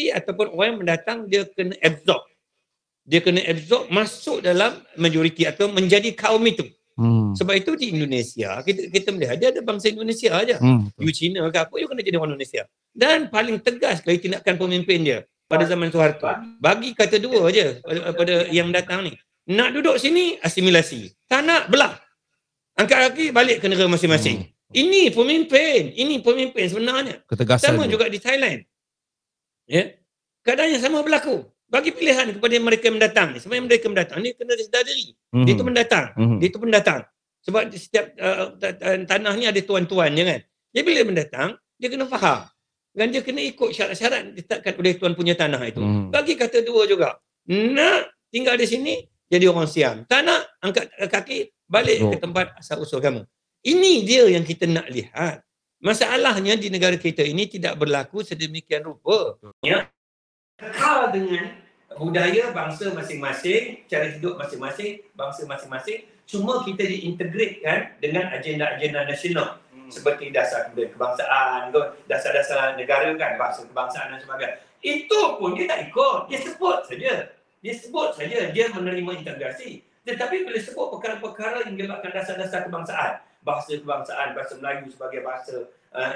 majoriti ataupun orang yang mendatang dia kena absorb. Dia kena absorb masuk dalam majoriti atau menjadi kaum itu. Sebab itu di Indonesia, kita melihat dia ada bangsa Indonesia aja. You Cina ke apa, you kena jadi orang Indonesia. Dan paling tegas sekali tindakan pemimpin dia pada zaman Soeharto. Bagi kata dua aja pada yang datang ni. Nak duduk sini, asimilasi. Tak nak, belah. Angkat kaki, balik ke negara masing-masing. Ini pemimpin sebenarnya. Ketegasan sama juga di Thailand. Ya. Keadaan yang sama berlaku. Bagi pilihan kepada mereka yang mendatang ni. Sebab mereka mendatang ni kena sedari. Dia tu mendatang. Dia tu pendatang. Sebab di setiap tanah ni ada tuan-tuannya kan. Dia bila mendatang, dia kena faham. Dan dia kena ikut syarat-syarat ditetapkan oleh tuan punya tanah itu. Bagi kata dua juga. Nak tinggal di sini, jadi orang Siam. Tak nak, angkat kaki, balik ke tempat asal usul kamu. Ini dia yang kita nak lihat. Masalahnya di negara kita ini tidak berlaku sedemikian rupa. Ya. Kekal dengan budaya bangsa masing-masing, cara hidup masing-masing, bangsa masing-masing, cuma kita diintegratekan dengan agenda-agenda nasional. Seperti dasar kebangsaan, dasar-dasar negara kan, bahasa kebangsaan dan sebagainya. Itu pun dia tak ikut, dia sebut saja. Dia menerima integrasi. Tetapi bila sebut perkara-perkara yang melibatkan dasar-dasar kebangsaan, bahasa kebangsaan, bahasa Melayu sebagai bahasa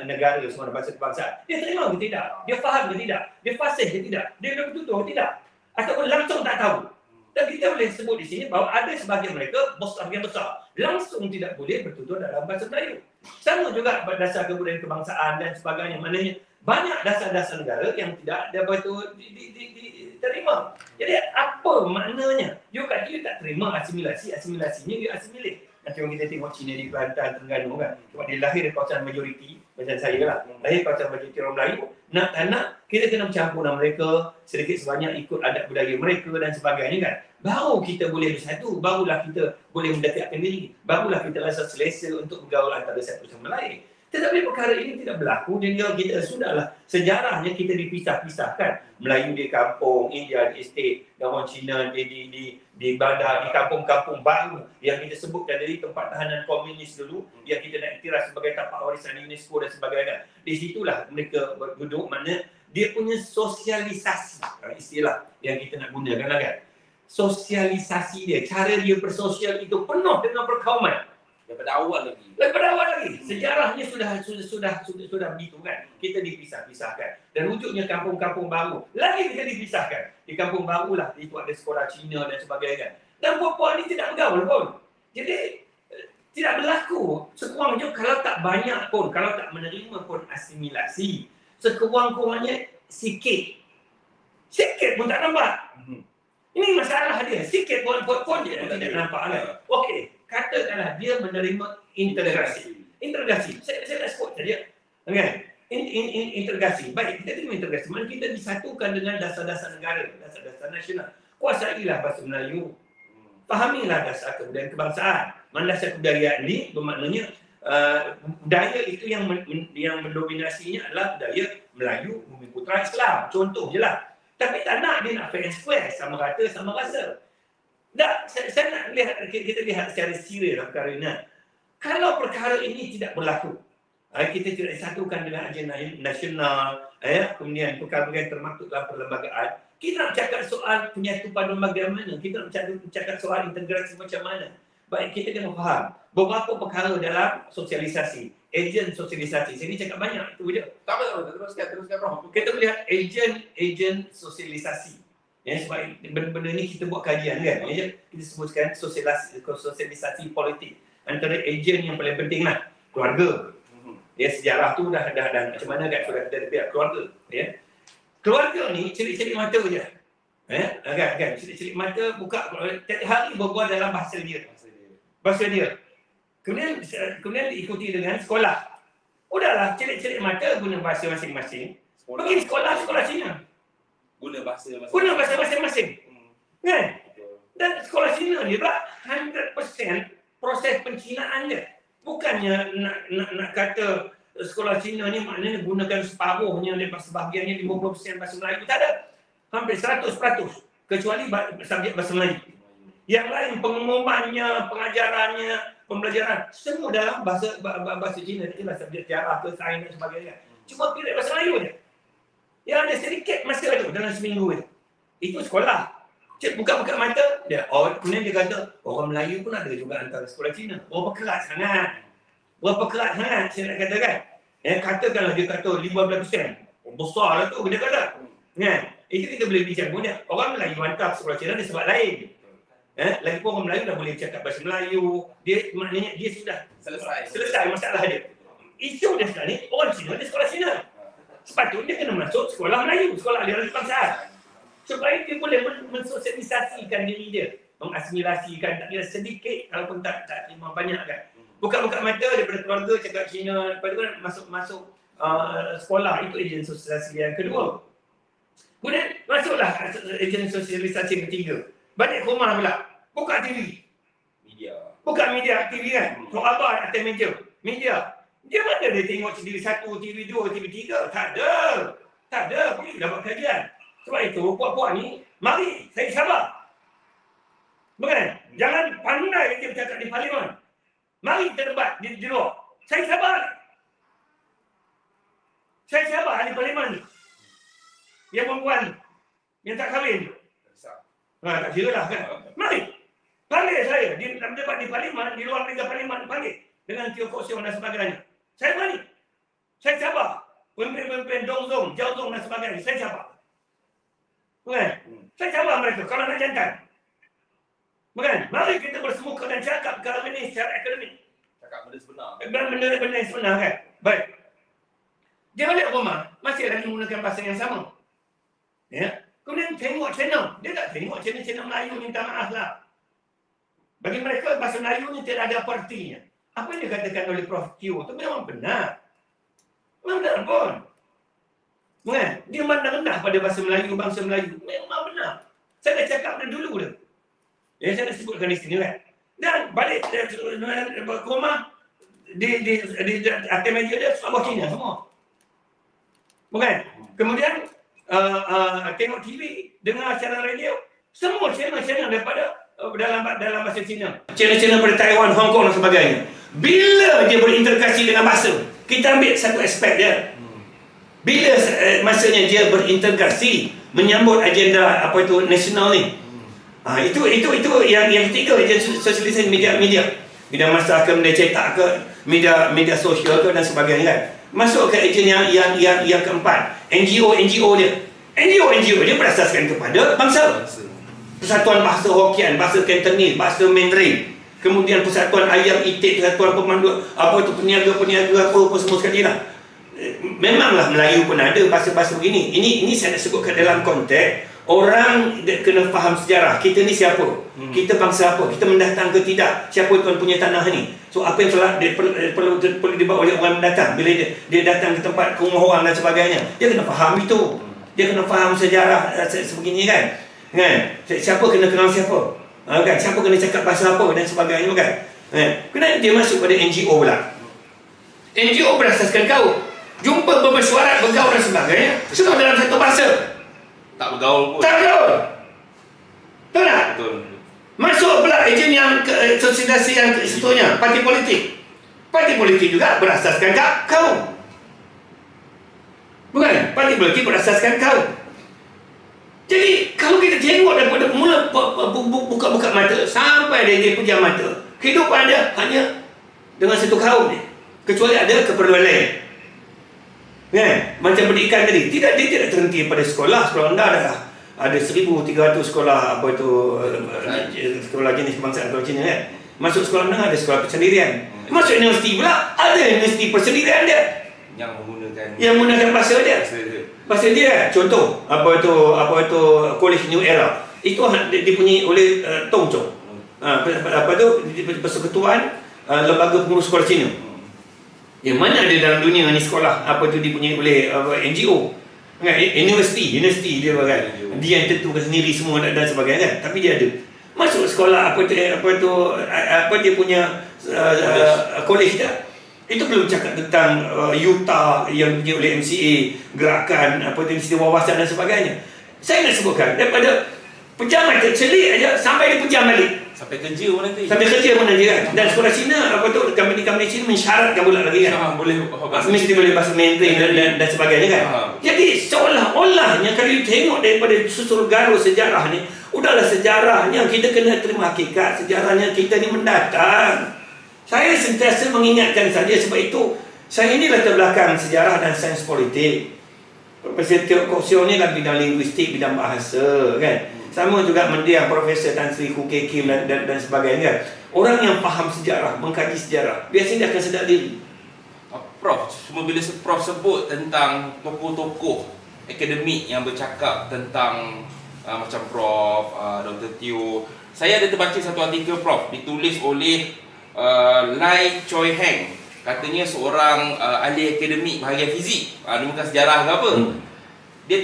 negara, semua bahasa kebangsaan, dia terima ke tidak? Dia faham ke tidak? Dia fasih ke tidak? Dia boleh bertutur ke tidak? Ataupun langsung tak tahu? Dan kita boleh sebut di sini bahawa ada sebahagian mereka, yang besar, langsung tidak boleh bertutur dalam bahasa Melayu. Sama juga berdasar kebudayaan kebangsaan dan sebagainya. Maknanya banyak dasar-dasar negara yang tidak betul diterima. Jadi apa maknanya? You tak terima asimilasinya you asimilate. Nanti orang kita tengok Cina di Kelantan, Terengganu kan. Sebab dia lahir di kawasan majoriti, macam saya lah. Lahir kawasan majoriti orang Melayu. Nak tak nak, kita kena bercampur dengan mereka. Sedikit sebanyak ikut adat budaya mereka dan sebagainya kan. Baru kita boleh bersatu. Barulah kita boleh mendekatkan diri. Barulah kita rasa selesa untuk bergaul antara satu sama lain. Tetapi perkara ini tidak berlaku dan kita sudahlah sejarahnya kita dipisah-pisahkan. Melayu di kampung, India di estate, dan orang Cina di bandar, di kampung-kampung baru yang kita sebut dari tempat tahanan komunis dulu yang kita nak iktiraf sebagai tapak warisan UNESCO dan sebagainya. Di situlah mereka duduk, mana dia punya sosialisasi, istilah yang kita nak gunakan lah kan. Sosialisasi dia, cara dia bersosial itu penuh dengan perkauman. Daripada awal lagi. Sejarahnya sudah begitu kan. Kita dipisah-pisahkan. Dan wujudnya kampung-kampung baru. Lagi kita dipisahkan. Di kampung barulah itu ada sekolah Cina dan sebagainya. Dan puan-puan ni tidak bergaul pun. Jadi tidak berlaku. Sekurang-kurangnya kalau tak banyak pun, kalau tak menerima pun asimilasi, sekurang-kurangnya sikit pun tak nampak. Ini masalah dia. Sikit pun dia tidak nampak kan. Okey. Katakanlah dia menerima integrasi. Saya nak sebut saja. Okay. Integrasi. Baik, kita terima integrasi. Mana kita disatukan dengan dasar-dasar negara, dasar-dasar nasional. Kuasailah bahasa Melayu. Fahamilah dasar kebudayaan kebangsaan. Mana dasar kebudayaan ini bermaknanya budaya itu yang mendominasinya adalah budaya Melayu, Bumi Putera, Islam. Contoh je lah. Tapi tak nak dia nak fair and square, sama rata, sama rasa. Tak, saya nak lihat, kita lihat secara serius perkara ini. Kalau perkara ini tidak berlaku, kita tidak disatukan dengan agenda nasional, kemudian perkara-perkara yang termaktub dalam perlembagaan, kita nak bercakap soal penyatuan lembaga mana, kita nak bercakap soal integrasi macam mana. Baik, kita kena faham beberapa perkara dalam sosialisasi, ejen sosialisasi. Saya ni cakap banyak, itu je. Tak apa, teruskan bro. Kita melihat ejen sosialisasi. Ya, sebab benda ni kita buat kajian kan. Ya, kita sebutkan sosialisasi politik. Antara ejen yang paling penting lah, keluarga. Ya, sejarah tu dah macam mana kan, sudah ada pihak keluarga. Ya. Keluarga ni celik-celik mata je. Kan, celik-celik mata buka tiap hari berbual dalam bahasa dia. Kemudian diikuti dengan sekolah. Udahlah, celik-celik mata guna bahasa masing-masing. Pergi sekolah Cina. Guna bahasa masing-masing. Kan? Dan sekolah Cina ni pula 100% proses pencinaan dia. Bukannya nak kata sekolah Cina ni maknanya gunakan separuhnya, sebahagiannya 50% bahasa Melayu. Tak ada. Hampir 100%. Kecuali subjek bahasa Melayu. Yang lain pengumumannya, pengajarannya, pembelajaran semua dalam bahasa Cina. Itulah subjek sejarah ke sains dan sebagainya. Cuma pilih bahasa Melayu je. Yang ada sedikit masa tu dalam seminggu tu. Itu sekolah. Cik buka-buka mata, kemudian dia kata, orang Melayu pun ada juga antara sekolah Cina. Berapa keras sangat. Berapa keras sangat, saya nak katakan. Katakanlah dia kata 15%. Besar lah tu, dia kata. Itu kita boleh bincang. Kemudian, orang Melayu hantar sekolah Cina ada sebab lain. Lagipun orang Melayu dah boleh cakap bahasa Melayu. Maknanya dia sudah selesai masalah dia. Isu dia sekarang ni, orang Cina ada sekolah Cina. Sepatutnya kena masuk sekolah Melayu, sekolah aliran kebangsaan. Supaya dia boleh mensosialisasikan diri dia, mengasimilasikan, tak kira sedikit walaupun tak terima banyak kan. Buka-buka mata daripada keluarga cakap Cina, lepas tu kan masuk sekolah, itu ejen sosialisasi yang kedua. Kemudian masuklah ejen sosialisasi yang ketiga. Balik ke rumah pula, buka TV. Buka media TV kan, abang atas meja, media. Dia mana dia tengok TV 1, TV 2, TV 3? Tak ada, pergi dah buat kajian. Sebab itu, puak-puak ni, mari, saya sabar. Bukan? Jangan pandai dia bercakap di parlimen. Mari kita debat di luar. Saya sabar. Saya sabar di parlimen. Yang perempuan, yang tak kahwin. Tak kira lah kan. Mari, panggil saya. Dia debat di parlimen, di luar meja parlimen, panggil. Dengan Tio Kok Siong dan sebagainya. Saya berani. Saya sabar. Pemimpin-pemimpin Dong Zong, Jiao Zong dan sebagainya. Saya sabar. Bukan? Saya sabar mereka kalau nak jantan. Bukan? Mari kita bersemuka dan cakap perkara ini secara akademik. Cakap benda sebenar. Benda yang sebenar kan? Baik. Dia balik rumah, masih lagi menggunakan bahasa yang sama. Kemudian tengok channel. Dia tak tengok channel Melayu, minta maaf lah. Bagi mereka, bahasa Melayu ni tidak ada apa artinya. Apa yang dikatakan oleh Prof. Teo itu memang benar. Memang benar pun. Bukan? Dia mandang rendah pada bahasa Melayu, bangsa Melayu. Memang benar. Saya dah cakap dari dulu dah. Saya dah sebutkan di sini kan. Dan balik ke rumah, di atas meja dia, semua Cina semua. Bukan? Kemudian, tengok TV, dengar siaran radio, semua channel daripada dalam bahasa Cina. Channel-channel pada Taiwan, Hong Kong dan sebagainya. Bila dia berintegrasi dengan bahasa, kita ambil satu aspek dia. Bila masanya dia berintegrasi menyambut agenda apa itu nasional ni. Itu yang ketiga, agenda sosialisasi media masa ke, media cetak ke, media sosial ke dan sebagainya kan. Masuk ke agenda yang keempat, NGO dia. NGO dia berasaskan kepada bangsa. Persatuan Bahasa Hokkien, Bahasa Cantonese, Bahasa Mandarin. Kemudian Persatuan Ayam Itik, Persatuan Pemandu, apa itu peniaga apa semua sekali lah. Memanglah Melayu pun ada bahasa-bahasa begini. Ini saya nak sebutkan dalam konteks orang kena faham sejarah. Kita ni siapa? Kita bangsa apa? Kita mendatang ke tidak? Siapa tuan punya tanah ni? So apa yang perlu dibuat oleh orang mendatang? Bila dia datang ke tempat ke rumah orang dan sebagainya, dia kena faham itu. Dia kena faham sejarah sebegini kan? Siapa kena kenal siapa? Kan? Siapa kena cakap bahasa apa dan sebagainya kan? Kenapa dia masuk pada NGO pula? NGO berasaskan kau jumpa bermesyuarat, bergaul dan sebagainya, semua dalam satu bahasa. Tak bergaul pun. Tak bergaul. Betul tak? Betul. Masuk pula ejen yang sosialisasi yang seterusnya, parti politik. Parti politik juga berasaskan kau. Bukan? Parti politik berasaskan kau. Jadi kalau kita tengok daripada mula buka-buka mata sampai dia pejam mata, kehidupan dia hanya dengan satu kaum ni, kecuali ada keperluan lain. Macam pendidikan tadi, dia tidak terhenti pada sekolah rendah dah. Ada 1,300 sekolah apa itu sekolah jenis kebangsaan kalau Cina kan. Masuk sekolah menengah ada sekolah persendirian. Masuk universiti pula ada universiti persendirian dia. Yang menggunakan bahasa dia. Bahasa dia contoh apa itu College New Era. Itu dipunyai oleh Tong Chong. Apa tu persekutuan lembaga pengurus sekolah Cina. Yang mana ada dalam dunia ni sekolah apa tu dipunyai oleh NGO. Kan universiti dia kan. Dia yang tentukan sendiri semua dan sebagainya kan. Tapi dia ada. Masuk sekolah apa dia punya college dia. Itu belum cakap tentang UTA yang dipunyai oleh MCA, gerakan apa tu Institut Wawasan dan sebagainya. Saya nak sebutkan daripada Pejam aja, celik aja sampai dia pejam balik. Sampai kerja pun nanti. Sampai kerja pun nanti kan. Dan sekolah Cina, apa tu, company-company Cina mensyaratkan pula lagi kan. Boleh mesti boleh bahasa Mandarin dan sebagainya kan. Jadi seolah-olahnya kalau you tengok daripada susul garu sejarah ni, udahlah sejarahnya kita kena terima hakikat. Sejarahnya kita ni mendatang. Saya sentiasa mengingatkan saja, sebab itu saya ini latar belakang sejarah dan sains politik. Profesor Teo Kok Sio ni lah bidang linguistik, bidang bahasa kan. Sama juga mendiang Profesor Tan Sri Koo Keng Kim dan sebagainya kan. Orang yang faham sejarah, mengkaji sejarah, biasanya dia akan sedar diri. Prof, cuma bila Prof sebut tentang tokoh-tokoh akademik yang bercakap tentang macam Prof, Dr. Teo, saya ada terbaca satu artikel Prof, ditulis oleh Lai Choi Heng. Katanya seorang ahli akademik bahagian fizik, dia bukan sejarah ke apa. Dia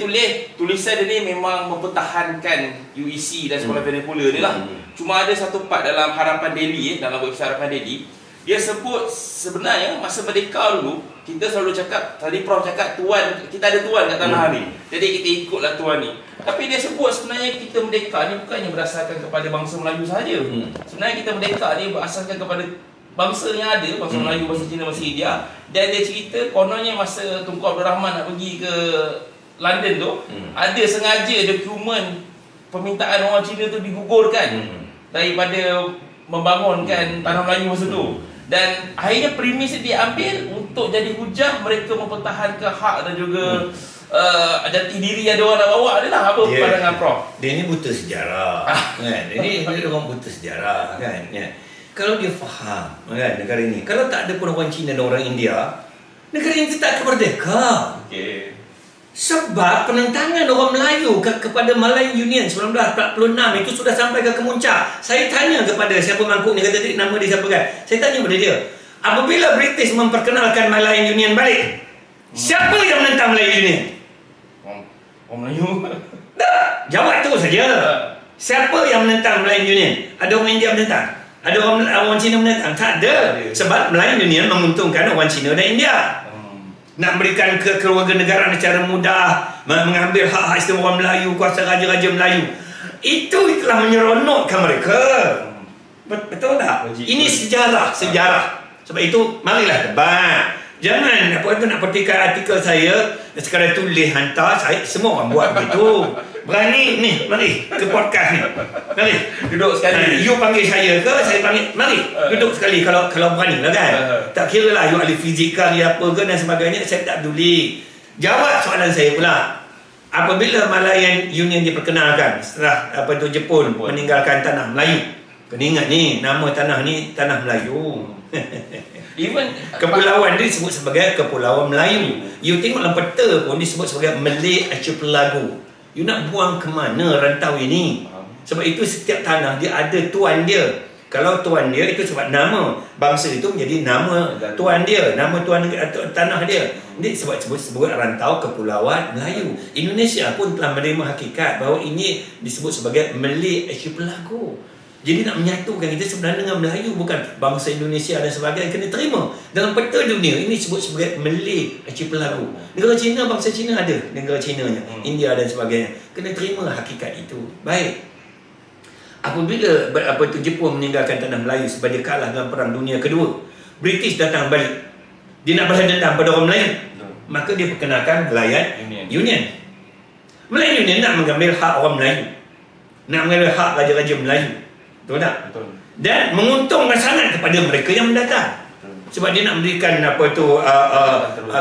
tulisan dia ni memang mempertahankan UEC dan sekolah vernacular ni lah. Cuma ada satu part dalam Harapan Daily, dalam website Harapan Daily, dia sebut sebenarnya masa merdeka dulu kita selalu cakap, tadi Prof cakap tuan, kita ada tuan kat tanah ni, jadi kita ikutlah tuan ni. Tapi dia sebut sebenarnya kita merdeka ni bukannya berdasarkan kepada bangsa Melayu sahaja. Sebenarnya kita merdeka ni berasaskan kepada bangsa yang ada, bangsa Melayu, bangsa Cina, bangsa India. Dan dia cerita kononnya masa Tunku Abdul Rahman nak pergi ke London tu, ada sengaja dokumen permintaan orang Cina tu digugurkan daripada membangunkan tanah Melayu masa tu. Dan akhirnya premis diambil untuk jadi hujah mereka mempertahankan hak dan juga jati diri yang diorang nak bawa. Adalah apa pandangan Prof? Dia ni buta sejarah kan. Dia orang buta sejarah kan. Kalau dia faham kan negara ni, kalau tak ada pun orang Cina dan orang India, negara ini tak akan merdeka. Okey. Sebab penentangan orang Melayu kepada Malayan Union 1946 itu sudah sampai ke kemuncak. Saya tanya kepada siapa mangkuk ni, kata nama dia siapa kan. Saya tanya kepada dia, apabila British memperkenalkan Malayan Union balik, siapa yang menentang Malayan Union? Orang Melayu. Tak, jawab tu saja. Siapa yang menentang Malayan Union? Ada orang India menentang? Ada orang Cina menentang? Tak ada. Sebab Malayan Union menguntungkan orang Cina dan India. Nak berikan kewarganegaraan secara mudah, mengambil hak-hak istimewa orang Melayu, kuasa raja-raja Melayu. Itu telah menyeronokkan mereka. Betul tak? Ini sejarah. Sebab itu marilah debat. Jangan nak petikan artikel saya sekadar tulis hantar. Semua orang buat begitu. Berani ni, mari ke podcast ni. Mari duduk sekali. You panggil saya ke, saya panggil, mari duduk sekali kalau berani lah kan. Tak kira lah you ahli fizikal, apa ke dan sebagainya, saya tak peduli. Jawab soalan saya pula. Apabila Malayan Union diperkenalkan setelah Jepun meninggalkan tanah Melayu, kena ingat ni, nama tanah ni tanah Melayu. Even kepulauan dia disebut sebagai Kepulauan Melayu. You tengok dalam peta pun disebut sebagai Malay Archipelago. You nak buang ke mana rantau ini? Sebab itu setiap tanah dia ada tuan dia. Kalau tuan dia itu sebab nama bangsa itu menjadi nama tuan dia, nama tuan tanah dia. Ini sebut rantau Kepulauan Melayu. Indonesia pun telah menerima hakikat bahawa ini disebut sebagai Malay Archipelago. Jadi nak menyatukan kita sebenarnya dengan Melayu, bukan bangsa Indonesia dan sebagainya. Kena terima dalam peta dunia ini disebut sebagai Malay Archipelago. Negara Cina, bangsa Cina ada negara Cinanya, India dan sebagainya. Kena terima hakikat itu. Baik. Apabila Jepun meninggalkan tanah Melayu sebab dia kalah dalam Perang Dunia Kedua, British datang balik. Dia nak balas dendam pada orang Melayu. Maka dia perkenalkan Malayan Union. Malayan Union nak mengambil hak orang Melayu, nak mengambil hak raja-raja Melayu. Betul tak? Betul. Dan menguntungkan sangat kepada mereka yang mendatang. Sebab dia nak memberikan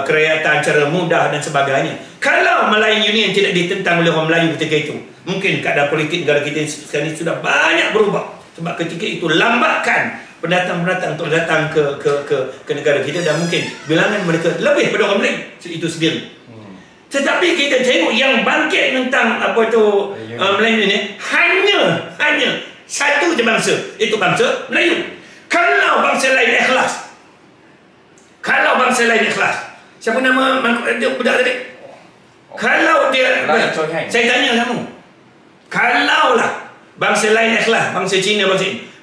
kerakyatan secara mudah dan sebagainya. Kalau Malayan Union tidak ditentang oleh orang Melayu ketika itu, mungkin keadaan politik negara kita sekarang ini sudah banyak berubah. Sebab ketika itu lambatkan pendatang-pendatang untuk datang ke negara kita, dan mungkin bilangan mereka lebih daripada orang Melayu itu sendiri. Tetapi kita tengok yang bangkit tentang Malayan Union hanya satu je bangsa, itu bangsa Melayu. Kalau bangsa lain ikhlas, siapa nama budak tadi? Kalau dia, saya tanya kamu, kalaulah bangsa lain ikhlas, bangsa Cina,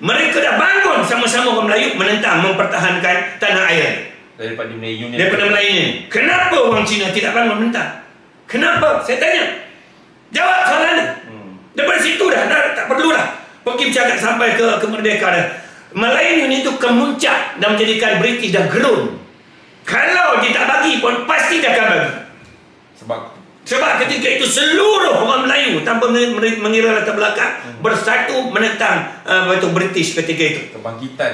mereka dah bangun sama-sama orang Melayu menentang, mempertahankan tanah air daripada Melayu ni. Kenapa orang Cina tidak bangun menentang? Kenapa? Saya tanya. Jawab soalan ni. Daripada situ dah tak perlulah pergi bercakap sampai ke kemerdekaan. Melayu ni tu kemuncak dan menjadikan British dah gerun. Kalau dia tak bagi pun pasti dia akan bagi. Sebab ketika itu seluruh orang Melayu tanpa mengira latar belakang bersatu menentang British ketika itu.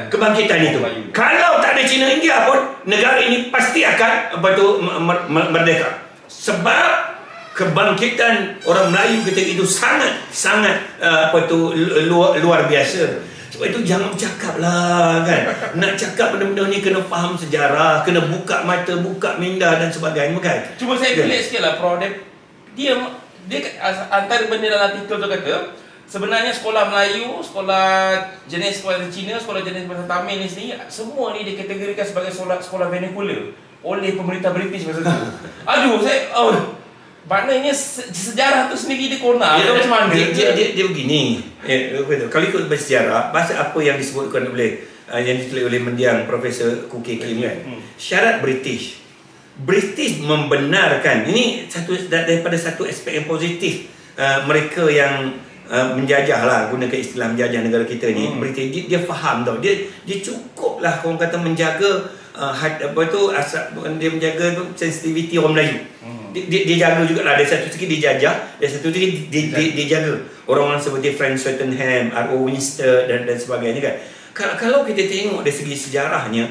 Kebangkitan itu. Kalau tak ada Cina India pun negara ini pasti akan merdeka. Sebab kebangkitan orang Melayu ketika itu sangat luar biasa. Sebab itu jangan bercakap lah kan. Nak cakap benda-benda ni kena faham sejarah, kena buka mata, buka minda dan sebagainya kan. Cuma saya pelik sikit lah Prof. Dia antara benda dalam artikel tu kata sebenarnya sekolah Melayu, sekolah jenis sekolah Cina, sekolah jenis bahasa Tamil ni sendiri, semua ni dikategorikan sebagai sekolah vernacular oleh pemerintah British masa tu. Aduh, maknanya sejarah tu sendiri dia konar. Dia begini. Kalau ikut bersejarah, bahasa apa yang disebutkan oleh yang ditulis oleh mendiang Profesor Kuki Kim kan? Syarat British membenarkan ini daripada satu aspek yang positif. Mereka yang menjajah lah, gunakan istilah menjajah negara kita ni, British dia faham tau. Dia cukup lah orang kata menjaga dia menjaga sensitiviti orang Melayu. Dia jaga jugalah. Dari satu segi dia jajah, dari satu segi dia jaga orang-orang seperti Frank Swettenham, R.O. Winster dan sebagainya kan. Kalau kita tengok dari segi sejarahnya,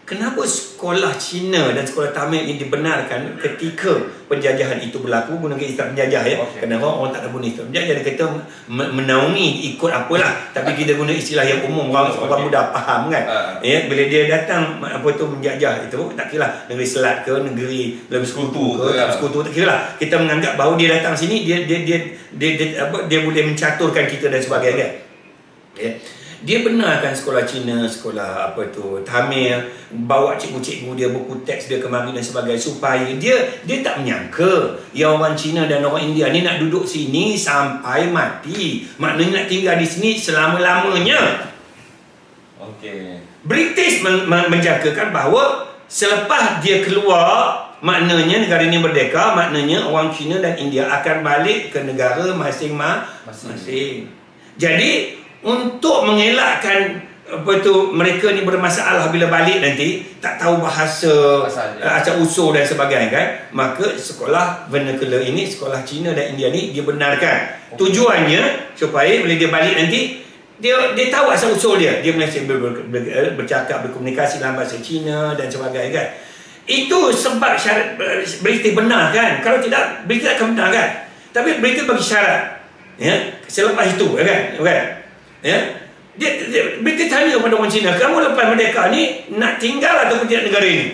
kenapa sekolah Cina dan sekolah Tamil ini dibenarkan ketika penjajahan itu berlaku? Gunakan istilah penjajah ya. Kenapa orang tak ada guna istilah penjajah? Dia kata menaungi ikut apalah. Tapi kita guna istilah yang umum, orang mudah faham kan. Bila dia datang menjajah itu, tak kira lah negeri Selat ke negeri bersekutu ke tak bersekutu, tak kira lah. Kita menganggap bahawa dia datang sini, dia boleh mencaturkan kita dan sebagainya. Dia benarkan sekolah Cina, sekolah Tamil, bawa cikgu-cikgu dia, buku teks dia kemari dan sebagainya, supaya dia tak menyangka yang orang Cina dan orang India ni nak duduk sini sampai mati. Maknanya nak tinggal di sini selama-lamanya. British menjagakan bahawa selepas dia keluar, maknanya negara ini merdeka, maknanya orang Cina dan India akan balik ke negara masing-masing. Jadi untuk mengelakkan mereka ni bermasalah bila balik nanti, tak tahu bahasa asal usul dan sebagainya kan, maka sekolah vernacular ini, sekolah Cina dan India ni dia benarkan. Tujuannya supaya bila dia balik nanti dia tahu asal usul dia mesti bercakap, berkomunikasi dalam bahasa Cina dan sebagainya kan. Itu sebab syarat British benar kan. Kalau tidak, British akan benar kan. Tapi British bagi syarat selepas itu kan. Dia tanya kepada orang Cina, kamu lepas merdeka ni nak tinggal atau tidak negara ini?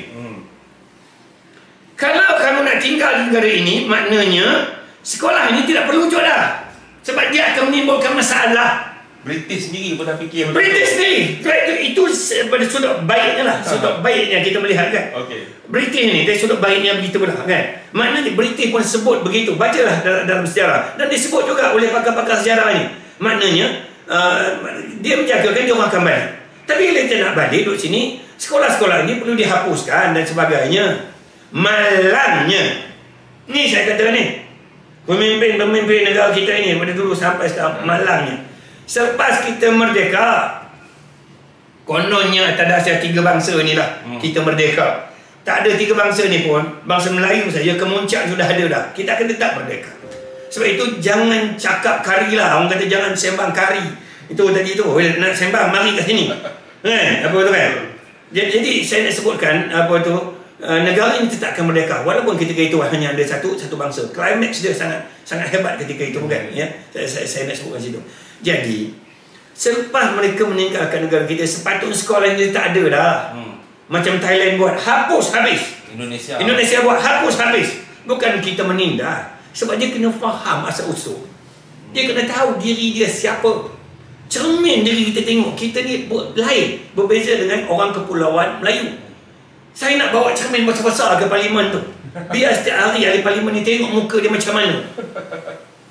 Kalau kamu nak tinggal di negara ini, maknanya sekolah ini tidak perlu wujud dah. Sebab dia akan menimbulkan masalah. British sendiri pun dah fikir British sendiri. Itu pada sudut baiknya lah. Sudut baiknya kita melihat kan. British ni dari sudut baiknya begitu pula kan. Maknanya British pun sebut begitu. Bacalah dalam sejarah. Dan disebut juga oleh pakar-pakar sejarah ni. Maknanya dia menjagakan dia orang akan balik. Tapi bila dia nak balik duduk sini, sekolah-sekolah ini perlu dihapuskan dan sebagainya. Malangnya ni saya kata ni, pemimpin negara kita ini pada dulu sampai sekarang, malangnya selepas kita merdeka, kononnya atas dasar tiga bangsa ni lah kita merdeka. Tak ada tiga bangsa ni pun, bangsa Melayu saja kemuncak sudah ada dah, kita akan tetap merdeka. Sebab itu jangan cakap kari lah. Orang kata jangan sembang kari. Itu tadi tu, nak sembang mari kat sini kan, apa tu kan. Jadi saya nak sebutkan negara ini tetap akan merdeka walaupun ketika itu hanya ada satu bangsa. Klimaks dia sangat hebat ketika itu kan ya. Saya nak sebutkan situ. Jadi selepas mereka meninggalkan negara kita, sepatutnya sekolah ini tak ada dah. Macam Thailand buat, hapus habis. Indonesia buat, hapus habis. Bukan kita menindak. Sebab dia kena faham asal usul. Dia kena tahu diri dia siapa. Cermin diri kita tengok. Kita ni lain, berbeza dengan orang kepulauan Melayu. Saya nak bawa cermin besar-besar ke parlimen tu. Biar setiap hari ahli parlimen ni tengok muka dia macam mana.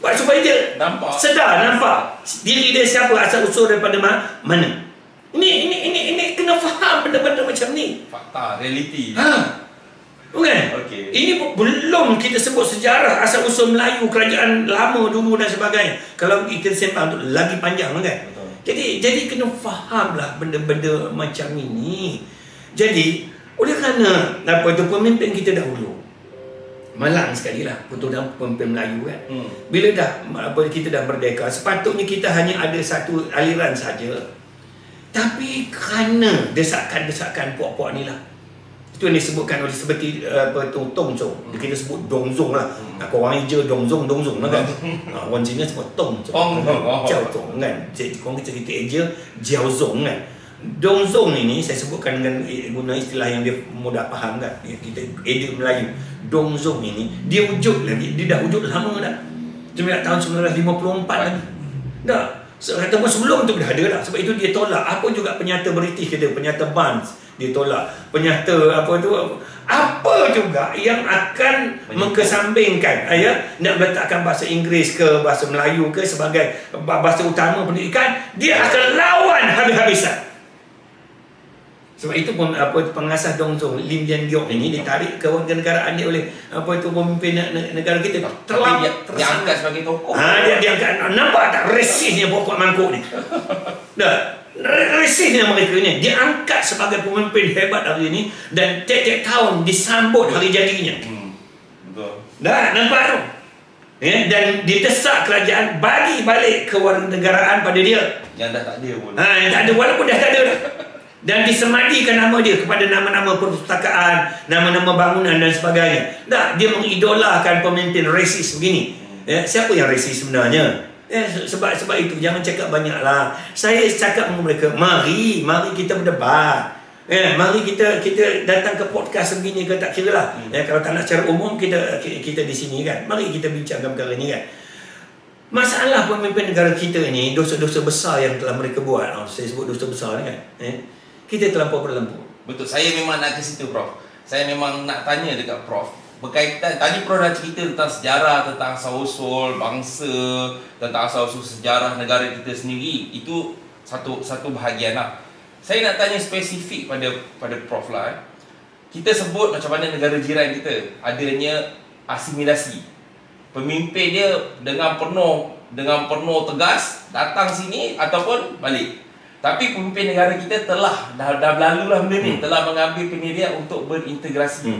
Buat supaya dia nampak diri dia siapa, asal usul daripada mana. Ini kena faham benda-benda macam ni. Fakta, realiti. Bukan? Okey. Ini belum kita sebut sejarah asal-usul Melayu, kerajaan lama dulu dan sebagainya. Kalau kita sembang tu lagi panjang kan? Betul. Jadi kena fahamlah benda-benda macam ini. Jadi, oleh kerana pemimpin kita dahulu malang sekali lah keturunan pemimpin Melayu kan. Bila dah kita dah merdeka, sepatutnya kita hanya ada satu aliran saja. Tapi kerana desakan-desakan puak-puak ni lah, itu yang disebutkan oleh seperti Tongzong. Kita sebut Dongzong lah. Kau orang hijau Dongzong lah kan. Orang Cina sebut Tongzong. Jiaozong kan. Korang cerita hijau Jiaozong kan. Dongzong ini saya sebutkan dengan guna istilah yang dia mudah faham kan. Kita edit Melayu. Dongzong ini dia wujud lagi. Dia dah wujud lama dah. Cuma tahun 1954 lagi. Dah. Ataupun sebelum tu dah ada dah. Sebab itu dia tolak apa juga penyata British kata, penyata Barnes dia tolak, penyata apa juga yang akan mengkesampingkan nak meletakkan bahasa Inggeris ke bahasa Melayu ke sebagai bahasa utama pendidikan, dia akan lawan habis-habisan. Sebab itu pun pengasas Dongzong Lim Yan Giok ini ditarik ke warganegaraan dia oleh pemimpin negara kita. Tapi dia angkat sebagai tokoh. Dia angkat. Nampak tak resihnya pokok mangkuk ni? Dah. Resihnya mereka ni. Dia angkat sebagai pemimpin hebat hari ini dan tiap-tiap tahun disambut hari jadinya. Betul. Dah nampak tu. Dan ditesak kerajaan bagi balik kewarganegaraan pada dia. Yang dah tak ada pun. Yang tak ada walaupun dah tak ada dah. Dan disemadikan nama dia kepada nama-nama perpustakaan, nama-nama bangunan dan sebagainya. Tak, dia mengidolakan pemimpin resis begini. Siapa yang resis sebenarnya? Sebab itu jangan cakap banyaklah. Saya cakap dengan mereka, mari kita berdebat. Mari kita datang ke podcast begini ke tak kira lah. Kalau tak nak secara umum kita di sini kan. Mari kita bincangkan perkara ni kan. Masalah pemimpin negara kita ni, dosa-dosa besar yang telah mereka buat. Saya sebut dosa besar ni kan. Kita terlampau berlembu. Betul, saya memang nak ke situ Prof. Saya memang nak tanya dekat Prof. Berkaitan, tadi Prof dah cerita tentang sejarah, tentang asal-usul bangsa, tentang asal-usul sejarah negara kita sendiri. Itu satu bahagian lah. Saya nak tanya spesifik pada Prof lah. Kita sebut macam mana negara jiran kita adanya asimilasi. Pemimpin dia dengan penuh tegas datang sini ataupun balik. Tapi pemimpin negara kita dah berlalu lah benda ni, telah mengambil pendirian untuk berintegrasi.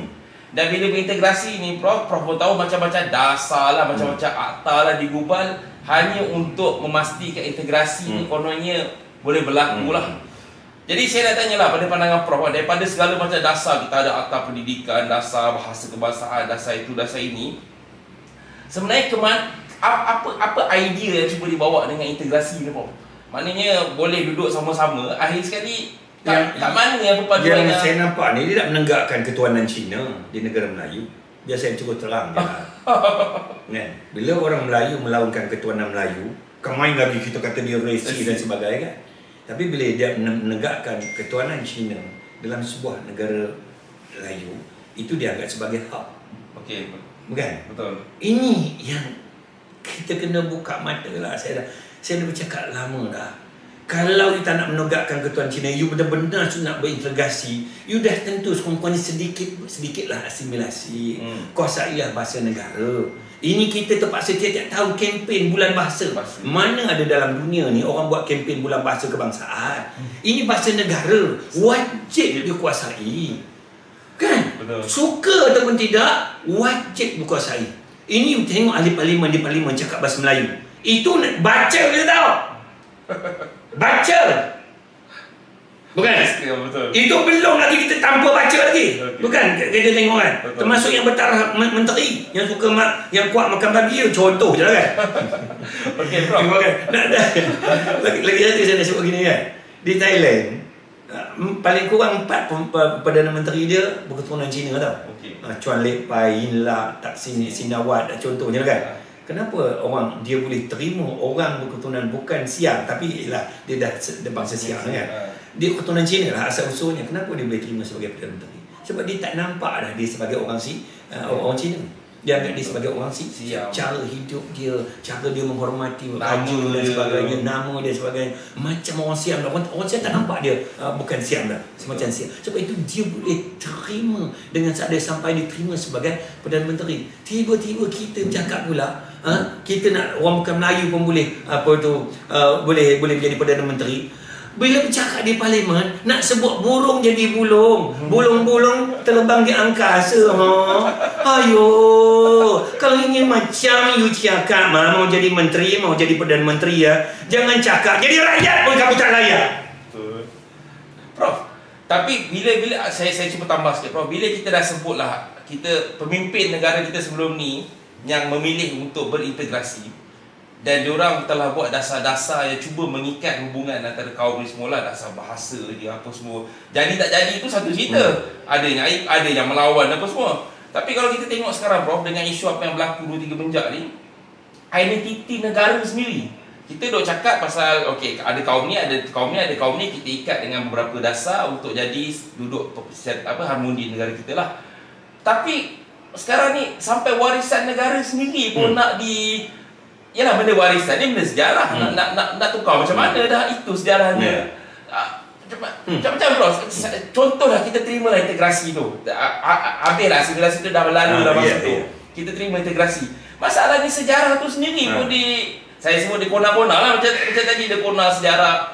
Dan bila berintegrasi ni Prof pun tahu macam-macam dasar lah, macam-macam akta lah digubal hanya untuk memastikan integrasi ni kononnya boleh berlaku lah. Jadi saya nak tanya lah pada pandangan Prof, daripada segala macam dasar, kita ada akta pendidikan, dasar bahasa kebangsaan, dasar itu, dasar ini, sebenarnya apa idea yang cuba dibawa dengan integrasi ni Prof? Maknanya boleh duduk sama-sama, akhir sekali kat mana yang perpaduan yang saya nampak ni, dia tak menegakkan ketuanan Cina di negara Melayu. Biar saya cuba terang je kan? Bila orang Melayu melawankan ketuanan Melayu, kemain lagi kita kata dia racist dan sebagainya kan? Tapi bila dia menegakkan ketuanan Cina dalam sebuah negara Melayu, itu dianggap sebagai hak. Okey, bukan? Betul. Ini yang kita kena buka mata lah. Saya dah bercakap lama dah. Kalau you tak nak menegakkan ketuanan Cina, you benar-benar nak berintegrasi, you dah tentu sekurang-kurangnya sedikitlah asimilasi, kuasailah bahasa negara. Ini kita terpaksa tiap-tiap tahun kempen bulan bahasa. Mana ada dalam dunia ni orang buat kempen bulan bahasa kebangsaan. Ini bahasa negara, wajib dia kuasai. Kan? Betul. Suka ataupun tidak, wajib dikuasai. Ini tengok ahli parlimen di parlimen cakap bahasa Melayu. Itu baca kita tahu. Baca. Bukan? Ya, betul. Itu belum lagi kita tanpa baca lagi. Okay. Bukan? Kita tengok kan. Betul. Termasuk yang bertaraf menteri yang suka yang kuat makan babi, contoh je lah kan. Okey, Prof. Lagi satu saya nak sebut begini kan. Di Thailand, paling kurang 4 Perdana Menteri dia berketurunan Cina tau. Okay. Chuan Lek Pai, Yin Lak, Thaksin Shinawatra, contohnya kan. Kenapa dia boleh terima orang berketurunan bukan Siam, tapi dia dah bangsa Siam kan? Dia keturunan Cina lah asal usulnya. Kenapa dia boleh terima sebagai Perdana Menteri? Sebab dia tak nampak dah dia sebagai orang Cina. Dia anggap dia sebagai orang siam. Cara hidup dia, cara dia menghormati raja dan sebagainya, nama dia sebagainya. Macam orang siam. Orang siam tak nampak dia bukan siam dah. Semacam siam. Sebab itu dia boleh terima dengan saat dia sampai diterima sebagai Perdana Menteri. Tiba-tiba kita bercakap pula, kita nak orang bukan Melayu pun boleh boleh menjadi Perdana Menteri. Bila bercakap di parlimen, nak sebut burung jadi bulung, bulung-bulung terbang di angkasa. Ayo, kalau ingin macam you cakap mau jadi menteri, mau jadi Perdana Menteri ya, jangan cakap jadi rakyat pun kamu tak layak. Betul. Prof, tapi bila saya cuba tambah sikit Prof, bila kita dah sebutlah kita pemimpin negara kita sebelum ni yang memilih untuk berintegrasi, dan diorang telah buat dasar-dasar yang cuba mengikat hubungan antara kaum ni semua lah, dasar bahasa dia apa semua. Jadi tak jadi itu satu cerita. Ada yang melawan apa semua. Tapi kalau kita tengok sekarang Prof, dengan isu apa yang berlaku 2-3 benjak ni, identiti negara sendiri. Kita duk cakap pasal okey, ada kaum ni, ada kaum ni, kita ikat dengan beberapa dasar untuk jadi duduk harmoni negara kita lah. Tapi sekarang ni sampai warisan negara sendiri pun nak di... Yalah, benda warisan ni benda sejarah. Nak tukar macam mana dah itu sejarahnya. Macam bro, contohlah kita terima integrasi tu. Habislah asimilasi tu dah berlalu dah masa tu. Kita terima integrasi. Masalahnya sejarah tu sendiri pun saya sebut dia kona-kona lah, macam tadi dia kona sejarah.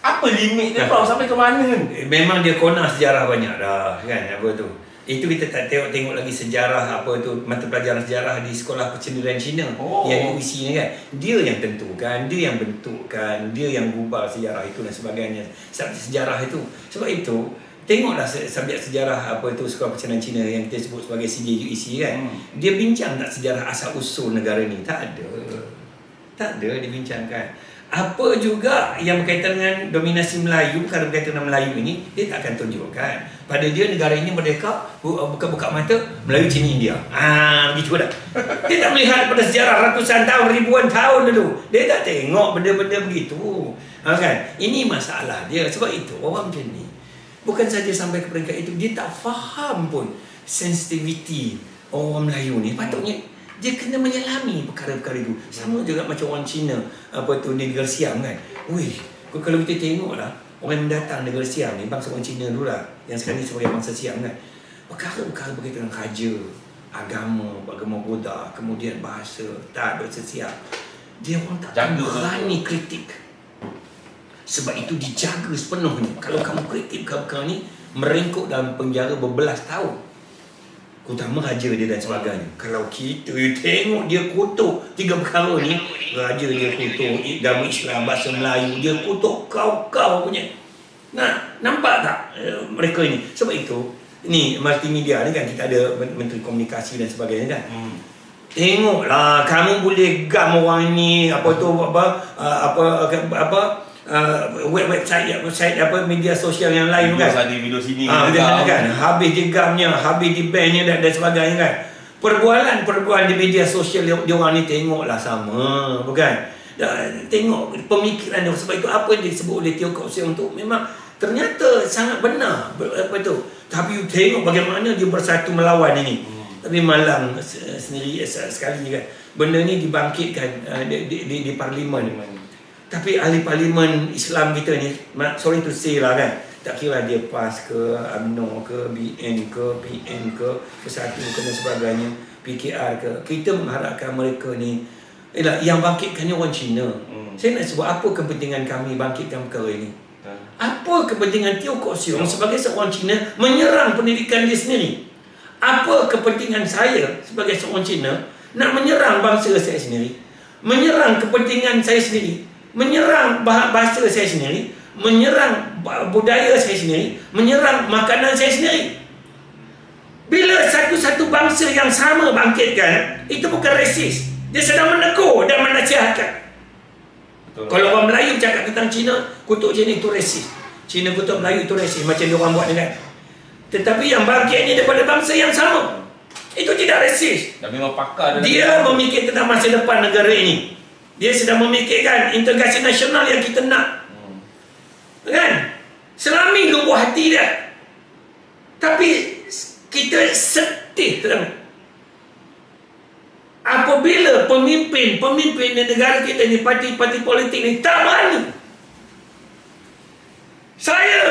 Apa limit dia Prof, sampai ke mana? Memang dia kona sejarah banyak dah kan, apa tu. Itu kita tak tengok lagi sejarah mata pelajaran sejarah di sekolah kecenderungan Cina yang UIC ni kan. Dia yang tentukan, dia yang bentukkan, dia yang gubal sejarah itu dan sebagainya. Sejarah itu. Sebab itu tengoklah subjek sejarah sekolah kecenderungan Cina yang kita sebut sebagai CJUIC kan. Dia bincang tak sejarah asal usul negara ni? Tak ada dibincangkan. Apa juga yang berkaitan dengan dominasi Melayu, perkara berkaitan dengan Melayu ini, dia tak akan tunjukkan. Pada dia negara ini merdeka, buka mata, Melayu, Cina, India. Begitu dah. Dia tak melihat pada sejarah ratusan tahun, ribuan tahun dulu. Dia tak tengok benda-benda begitu. Kan? Ini masalah dia. Sebab itu orang macam ni, bukan saja sampai ke peringkat itu, dia tak faham pun sensitiviti orang Melayu ni. Patutnya dia kena menyelami perkara-perkara itu. Sama juga macam orang Cina negara Siam kan. Kalau kita tengok lah, orang yang mendatang negara Siam ni, bangsa orang Cina dulu lah, yang sekarang ni sebagai bangsa Siam kan, perkara-perkara berkaitan dengan raja, agama Buddha, kemudian bahasa, bahasa Siam, dia orang tak berani kritik. Sebab itu dijaga sepenuhnya. Kalau kamu kritik perkara ni, meringkuk dalam penjara berbelas tahun, utama raja dia dan sebagainya. Kalau kita tengok dia kutuk 3 perkara ni, raja dia kutuk, agama Islam, bahasa Melayu, dia kutuk kau punya. Nah, nampak tak mereka ni? Sebab itu ni multimedia ni kan, kita ada Menteri Komunikasi dan sebagainya kan. Tengoklah, kamu boleh gam orang ni website media sosial yang lain kan. Video sini kan. Habis di gamnya, habis di bandnya dan sebagainya kan. Perbualan di media sosial dia orang ni tengoklah sama, bukan? Tengok pemikiran dia. Sebab itu apa yang disebut oleh Teo Kok Siong tu memang ternyata sangat benar. Tapi you tengok bagaimana dia bersatu melawan ini. Tapi malang sendiri sekali kan. Benda ni dibangkitkan di parlimen. Tapi ahli parlimen Islam kita ni, sorry to say lah kan, tak kira dia PAS ke, UMNO ke, BN ke, PN ke, Bersatu ke dan sebagainya, PKR ke, kita mengharapkan mereka ni yang bangkitkan ni orang Cina. Saya nak sebut apa kepentingan kami bangkitkan perkara ini. Apa kepentingan Teo Kok Siong sebagai seorang Cina menyerang pendidikan dia sendiri? Apa kepentingan saya sebagai seorang Cina nak menyerang bangsa saya sendiri, menyerang kepentingan saya sendiri, menyerang bahasa saya sendiri, menyerang budaya saya sendiri, menyerang makanan saya sendiri? Bila satu-satu bangsa yang sama bangkitkan, itu bukan resis. Dia sedang menegur dan menasihatkan. Kalau orang Melayu cakap tentang Cina, kutuk Cina itu resis. Cina kutuk Melayu itu resis, macam dia orang buat ni kan. Tetapi yang bangkit ni daripada bangsa yang sama, itu tidak resis. Dan memang pakar dia memikir tentang masa depan negara ini. Dia sedang memikirkan integrasi nasional yang kita nak. Kan? Selami lubuk hati dia. Tapi kita sedih apabila pemimpin di negara kita ni, parti-parti politik ni tak berani. Saya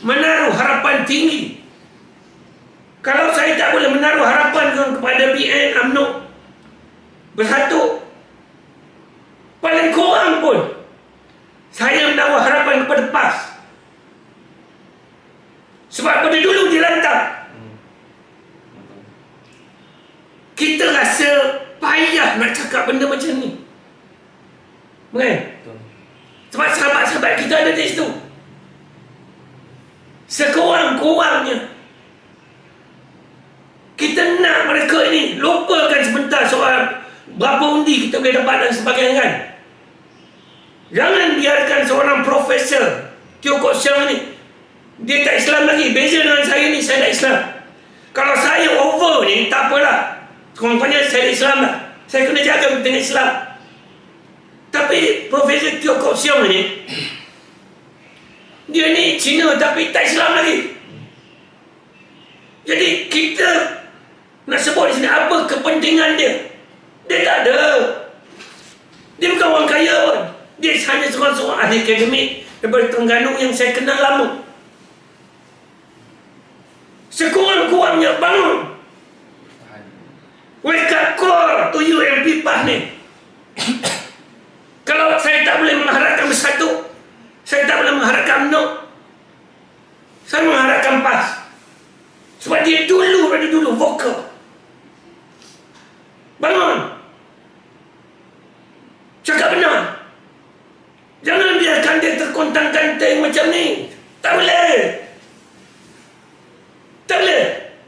menaruh harapan tinggi. Kalau saya tak boleh menaruh harapan kepada BN, UMNO bersatu, paling kurang pun saya menaruh harapan kepada PAS. Sebab pada dulu dia lantak. Kita rasa payah nak cakap benda macam ni. Bukan? Sebab sahabat-sahabat kita ada di situ. Sekurang-kurangnya kita nak mereka ini lupakan sebentar soal berapa undi kita boleh dapat dan sebagainya kan. Jangan biarkan seorang profesor Teo Kok Siang ni, dia tak Islam lagi. Beza dengan saya ni, saya tak Islam. Kalau saya over ni, tak apalah, contohnya saya Islam lah, saya kena jaga dengan Islam. Tapi Profesor Teo Kok Siang ni, dia ni Cina tapi tak Islam lagi. Jadi kita nak sebut di sini apa kepentingan dia? Dia tak ada. Dia bukan orang kaya pun. Dia hanya seorang ahli akademik daripada Terengganu yang saya kenal lama. Sekurang-kurangnya bangun. Wake up call to UMP PAS ni. Kalau saya tak boleh mengharapkan bersatu, saya tak boleh mengharapkan UMNO, saya mengharapkan PAS. Sebab dia pada dulu vokal. Bangun. Cakap benar. Jangan biarkan dia terkontang-kanting macam ni. Tak boleh. Tak boleh.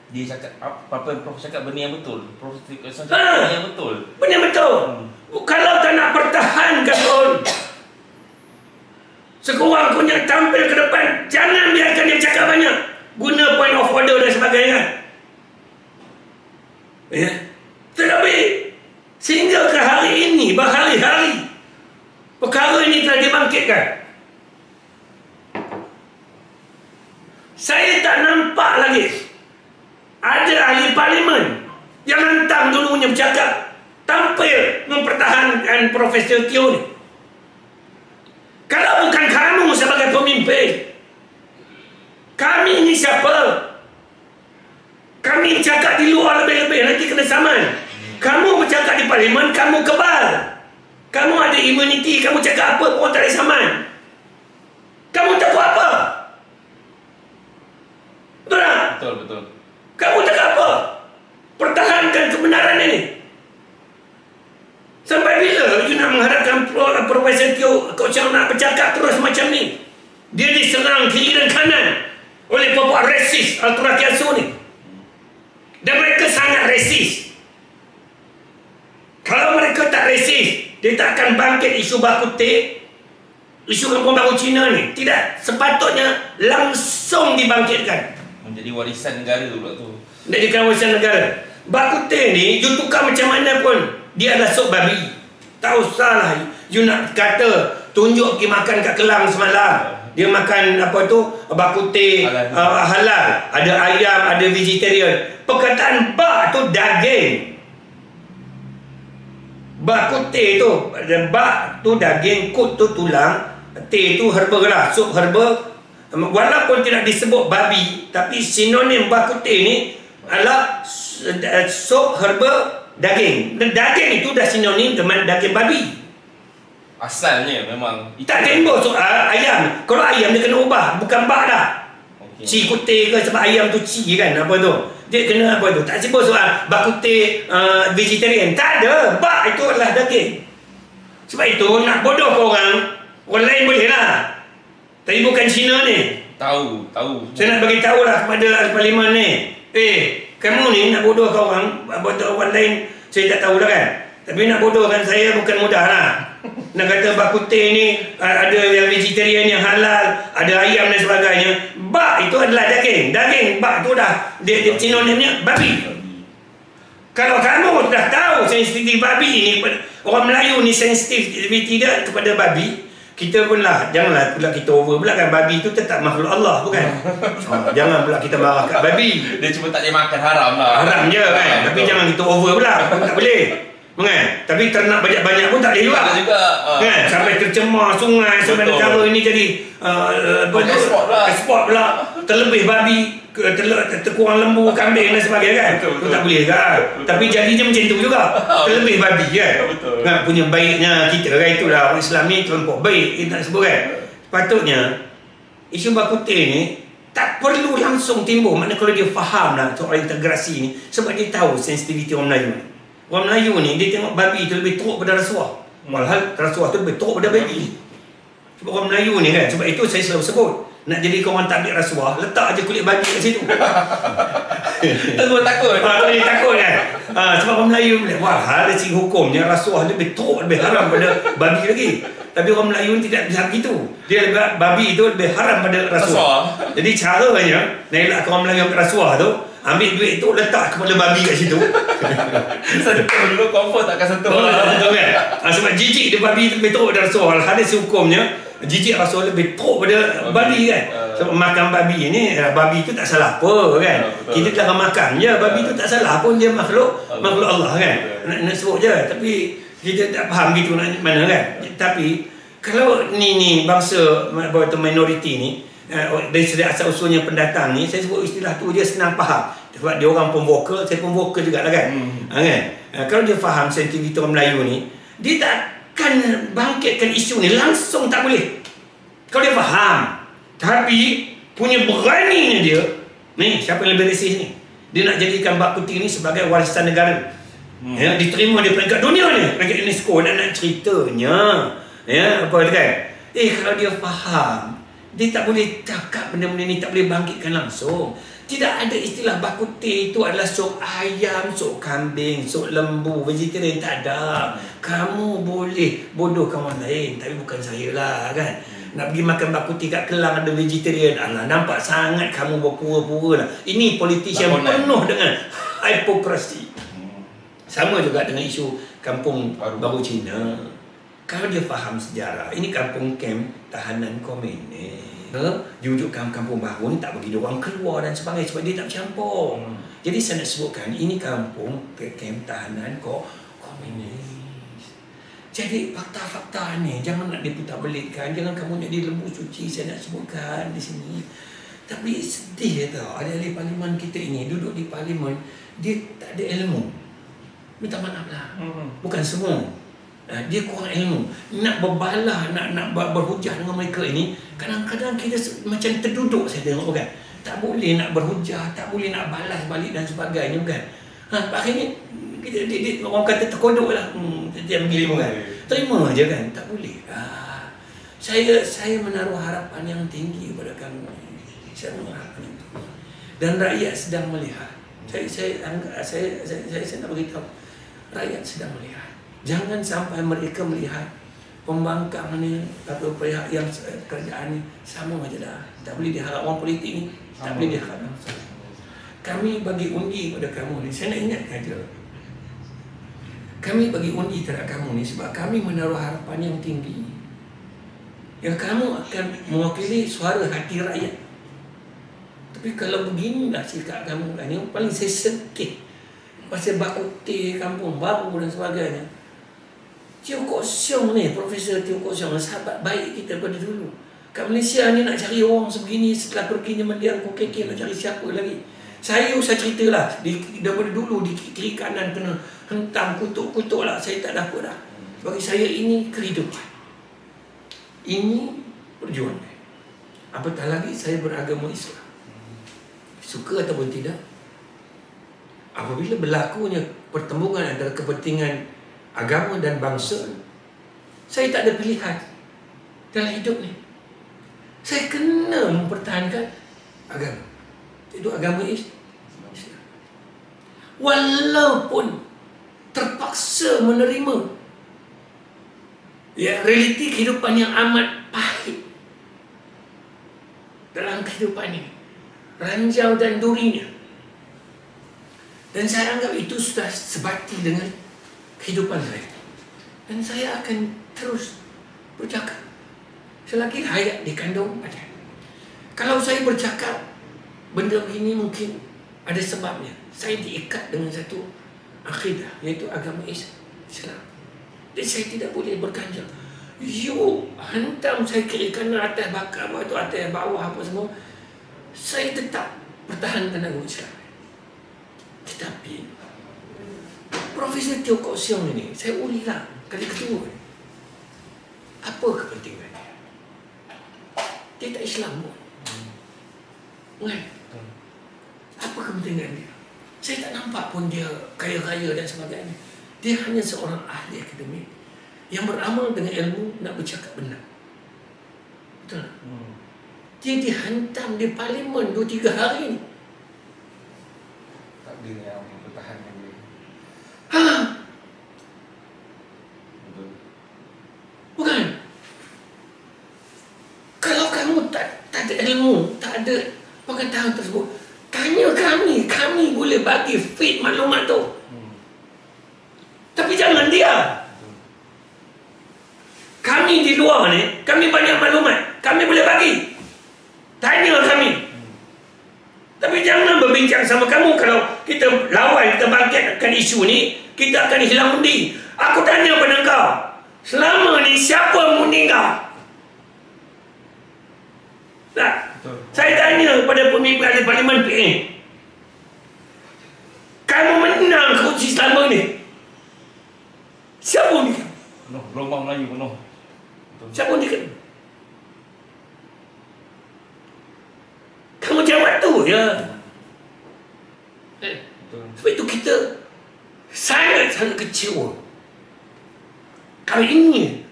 Dia cakap apa Prof cakap benda yang betul. Prof cakap benda yang betul. Benda yang betul. Kalau tak nak pertahankan pun, sekurang-kurangnya tampil ke depan. Jangan biarkan dia cakap banyak. Guna point of order dan sebagainya. Ya. Tetapi sehingga ke hari ini, berhari-hari perkara ini telah dibangkitkan. Saya tak nampak lagi ada ahli parlimen yang hantam dulunya bercakap, tampil mempertahankan Profesor Teo ni. Kalau bukan kamu sebagai pemimpin, kami ni siapa? Kami bercakap di luar lebih-lebih, nanti kena saman. Kamu bercakap di parlimen, kamu kebal. Kamu ada immunity, kamu cakap apa pun tak ada saman. Kamu tak buat apa? Betul tak? Betul. Kamu cakap apa? Pertahankan kebenaran ini. Sampai bila you nak mengharapkan Profesor Teo Kok Siang nak bercakap terus macam ni? Dia diserang kiri dan kanan oleh pokok resis Altura Kiasu ni. Dan mereka sangat resis. Kalau mereka tak resis, dia tak akan bangkit isu Bakuteh, isu kampung baru Cina ni. Tidak, sepatutnya langsung dibangkitkan. Menjadi warisan negara pula tu. Menjadi warisan negara. Bakuteh ni, you tukar macam mana pun, dia adalah sup babi. Tak usahlah you nak kata tunjuk pergi makan kat Kelang semalam, dia makan apa tu, bakuteh halal, ada ayam, ada vegetarian. Perkataan bak tu daging. Bakuteh tu, bak tu daging, kut tu tulang, teh tu herba lah, sup herba. Walaupun tidak disebut babi, tapi sinonim bakuteh ni adalah sup herba daging. Dan daging itu dah sinonim dengan daging babi. Asalnya memang tak tembok soal ayam. Kalau ayam dia kena ubah, bukan bak dah. Ci kutih ke, sebab ayam tu ci kan, apa tu, dia kena apa tu. Tak sebut soal bakuteh vegetarian. Tak ada. Bak itu adalah daging. Sebab itu nak bodoh ke orang lain boleh lah, tapi bukan Cina ni. Tahu. Saya nak bagi tahu lah kepada ahli parlimen ni. Kamu ni nak bodoh ke orang lain, saya tak tahu dah kan. Tapi nak bodohkan saya bukan mudah lah. Nak kata bakuteh ni ada yang vegetarian, yang halal, ada ayam dan sebagainya. Bak itu adalah daging. Bak tu dah dia sinonimnya babi. Kalau kamu dah tahu sensitiviti babi ni, orang Melayu ni sensitiviti dia kepada babi, kita pun lah, janganlah pula kita over pula kan, babi tu tetap makhluk Allah bukan? Jangan pula kita marah kat babi. Dia cuma tak boleh makan, haram lah. Haram je kan, tapi jangan kita over pula, pun tak boleh. Kan? Tapi ternak banyak-banyak pun tak boleh juga. juga. Kan? Sampai tercemar sungai, sampai negara ini jadi ekspor pula. Terlebih babi, terkurang lembu, kambing dan sebagainya kan. Itu tak boleh kan. Tapi jadinya macam tu juga. Terlebih babi kan. Kan? Punya baiknya kita kan, itulah orang Islam ni terlampau baik kita nak sebut kan. Patutnya isu bakuteh ni tak perlu langsung timbul. Maknanya kalau dia faham lah soal integrasi ni, sebab dia tahu sensitiviti orang Melayu ni. Orang Melayu ni dia tengok babi tu lebih teruk pada rasuah. Walhal rasuah tu lebih teruk pada babi. Sebab orang Melayu ni kan, sebab itu saya selalu sebut, nak jadi kawan tak ambil rasuah, letak aje kulit babi kat situ. Terus takut. Dia takut kan. Sebab orang Melayu ni, walhal dari segi hukumnya rasuah lebih teruk, lebih haram pada babi lagi. Tapi orang Melayu ni tidak bisa begitu. Dia babi tu lebih haram pada rasuah. Jadi caranya nak elakkan orang Melayu ambil rasuah tu, ambil duit tu letak kepala babi kat situ. Sentuh dulu, confirm takkan sentuh. Betul kan? Sebab jijik dia babi tu lebih teruk pada rasuah. Hadis hukumnya jijik rasuah lebih teruk pada babi kan. Sebab makan babi ni, babi tu tak salah apa kan. Kita telah makan je, babi tu tak salah pun, dia makhluk Allah kan. Nak sebut je, tapi kita tak faham gitu mana kan. Tapi kalau ni bangsa minoriti ni, dari segi asal usulnya pendatang ni, saya sebut istilah tu dia senang faham. Sebab dia orang pun vokal, saya pun vokal juga lah kan. Kan? Kalau dia faham sensitiviti orang Melayu ni, dia takkan bangkitkan isu ni langsung, tak boleh. Kalau dia faham. Tapi punya beraninya dia, ni siapa yang lebih resih ni, dia nak jadikan bak putih ni sebagai warisan negara. Ya, diterima di peringkat dunia ni, peringkat UNESCO. Nak ceritanya, ya, apa kan? Kalau dia faham, dia tak boleh cakap benda-benda ni, tak boleh bangkitkan langsung. Tidak ada istilah bak putih itu adalah sup ayam, sup kambing, sup lembu, vegetarian, tak ada. Kamu boleh bodohkan orang lain, tapi bukan saya lah kan. Nak pergi makan bak putih kat Kelang ada vegetarian. Alah, nampak sangat kamu berpura-pura lah. Ini politisi yang penuh dengan hipokrasi. Sama juga dengan isu kampung baru Cina. Kalau dia faham sejarah, ini kampung kem tahanan komunis. Diwujudkan kampung baru ni tak bagi dia orang keluar dan sebagainya, sebab dia tak campur. Jadi saya nak sebutkan, ini kampung kem tahanan komunis. Jadi fakta-fakta ni jangan nak diputar belikkan, jangan kamu nak di lembu suci saya nak sebutkan di sini. Tapi sedih tau, ada ahli parlimen kita ini duduk di parlimen, dia tak ada ilmu. Minta maaf lah, bukan semua. Dia kurang ilmu. Nak berbalah, nak berhujah dengan mereka ini, kadang-kadang kita macam terduduk, saya tengok kan. Tak boleh nak berhujah, tak boleh nak balas balik dan sebagainya kan. Akhirnya dia orang kata terkodok lah. Dia pergi lima kan. Terima je kan, tak boleh. Saya menaruh harapan yang tinggi kepada kamu. Saya menaruh harapan yang tinggi. Dan rakyat sedang melihat. Saya nak beritahu, rakyat sedang melihat. Jangan sampai mereka melihat pembangkang ni atau pihak yang kerjaan ni sama aja dah. Tak boleh diharap orang politik ni, tak boleh diharap. Kami bagi undi pada kamu ni, saya nak ingatkan je. Kami bagi undi terhadap kamu ni sebab kami menaruh harapan yang tinggi. Yang kamu akan mewakili suara hati rakyat. Tapi kalau beginilah sikap kamu kan, yang paling saya sedih pasal bak putih kampung baru dan sebagainya. Teo Kok Siong ni, Profesor Teo Kok Siong, sahabat baik kita pada dulu. Kat Malaysia ni nak cari orang sebegini, setelah perginya mendiang KKK nak cari siapa lagi. Saya cerita lah, daripada dulu di kiri kanan kena hentam, kutuk-kutuk lah, saya tak dapat dah. Bagi saya ini kehidupan. Ini perjuangan. Apatah lagi saya beragama Islam. Suka ataupun tidak, apabila berlakunya pertembungan antara kepentingan agama dan bangsa, saya tak ada pilihan dalam hidup ni. Saya kena mempertahankan agama. Itu agama Islam. Walaupun terpaksa menerima realiti kehidupan yang amat pahit dalam kehidupan ini, ranjau dan durinya. Dan saya anggap itu sudah sebati dengan kehidupan saya. Dan saya akan terus bercakap selagi hayat dikandung badan. Kalau saya bercakap benda ini mungkin ada sebabnya. Saya diikat dengan satu akidah, iaitu agama Islam. Dan saya tidak boleh berganjal. You hantam saya kiri kanan, atas bakar, atas bawah apa semua. Saya tetap pertahankan agama Islam. Tetapi Profesor Teo Kok Siong ini, saya ulang kali kedua. Apa kepentingannya? Dia tak Islam pun. Kan? Apa kepentingan dia? Saya tak nampak pun dia kaya-kaya dan sebagainya. Dia hanya seorang ahli akademik yang beramal dengan ilmu nak bercakap benar. Betul tak? Dia dihantam di parlimen 2-3 hari ni. Tak dia yang mempertahankan dia. Ha! Betul. Bukan? Kalau kamu tak ada ilmu, tak ada pengetahuan tersebut, tanya kami boleh bagi feed maklumat tu. Tapi jangan dia. Kami di luar ni, kami banyak maklumat, kami boleh bagi. Tanya kami. Tapi jangan berbincang sama kamu. Kalau kita lawan, kita bangkitkan isu ni, kita akan hilang undi. Aku tanya pada kau, selama ni siapa mengundi kau? Tak? Saya tanya kepada pemimpin ahli parlimen PN, kamu menang kerusi selama ni, siapa undi kamu? Penuh, gelombang Melayu penuh. Siapa undi kamu? Kamu jawab tu je. Sebab itu kita sangat-sangat kecewa. Kalau ini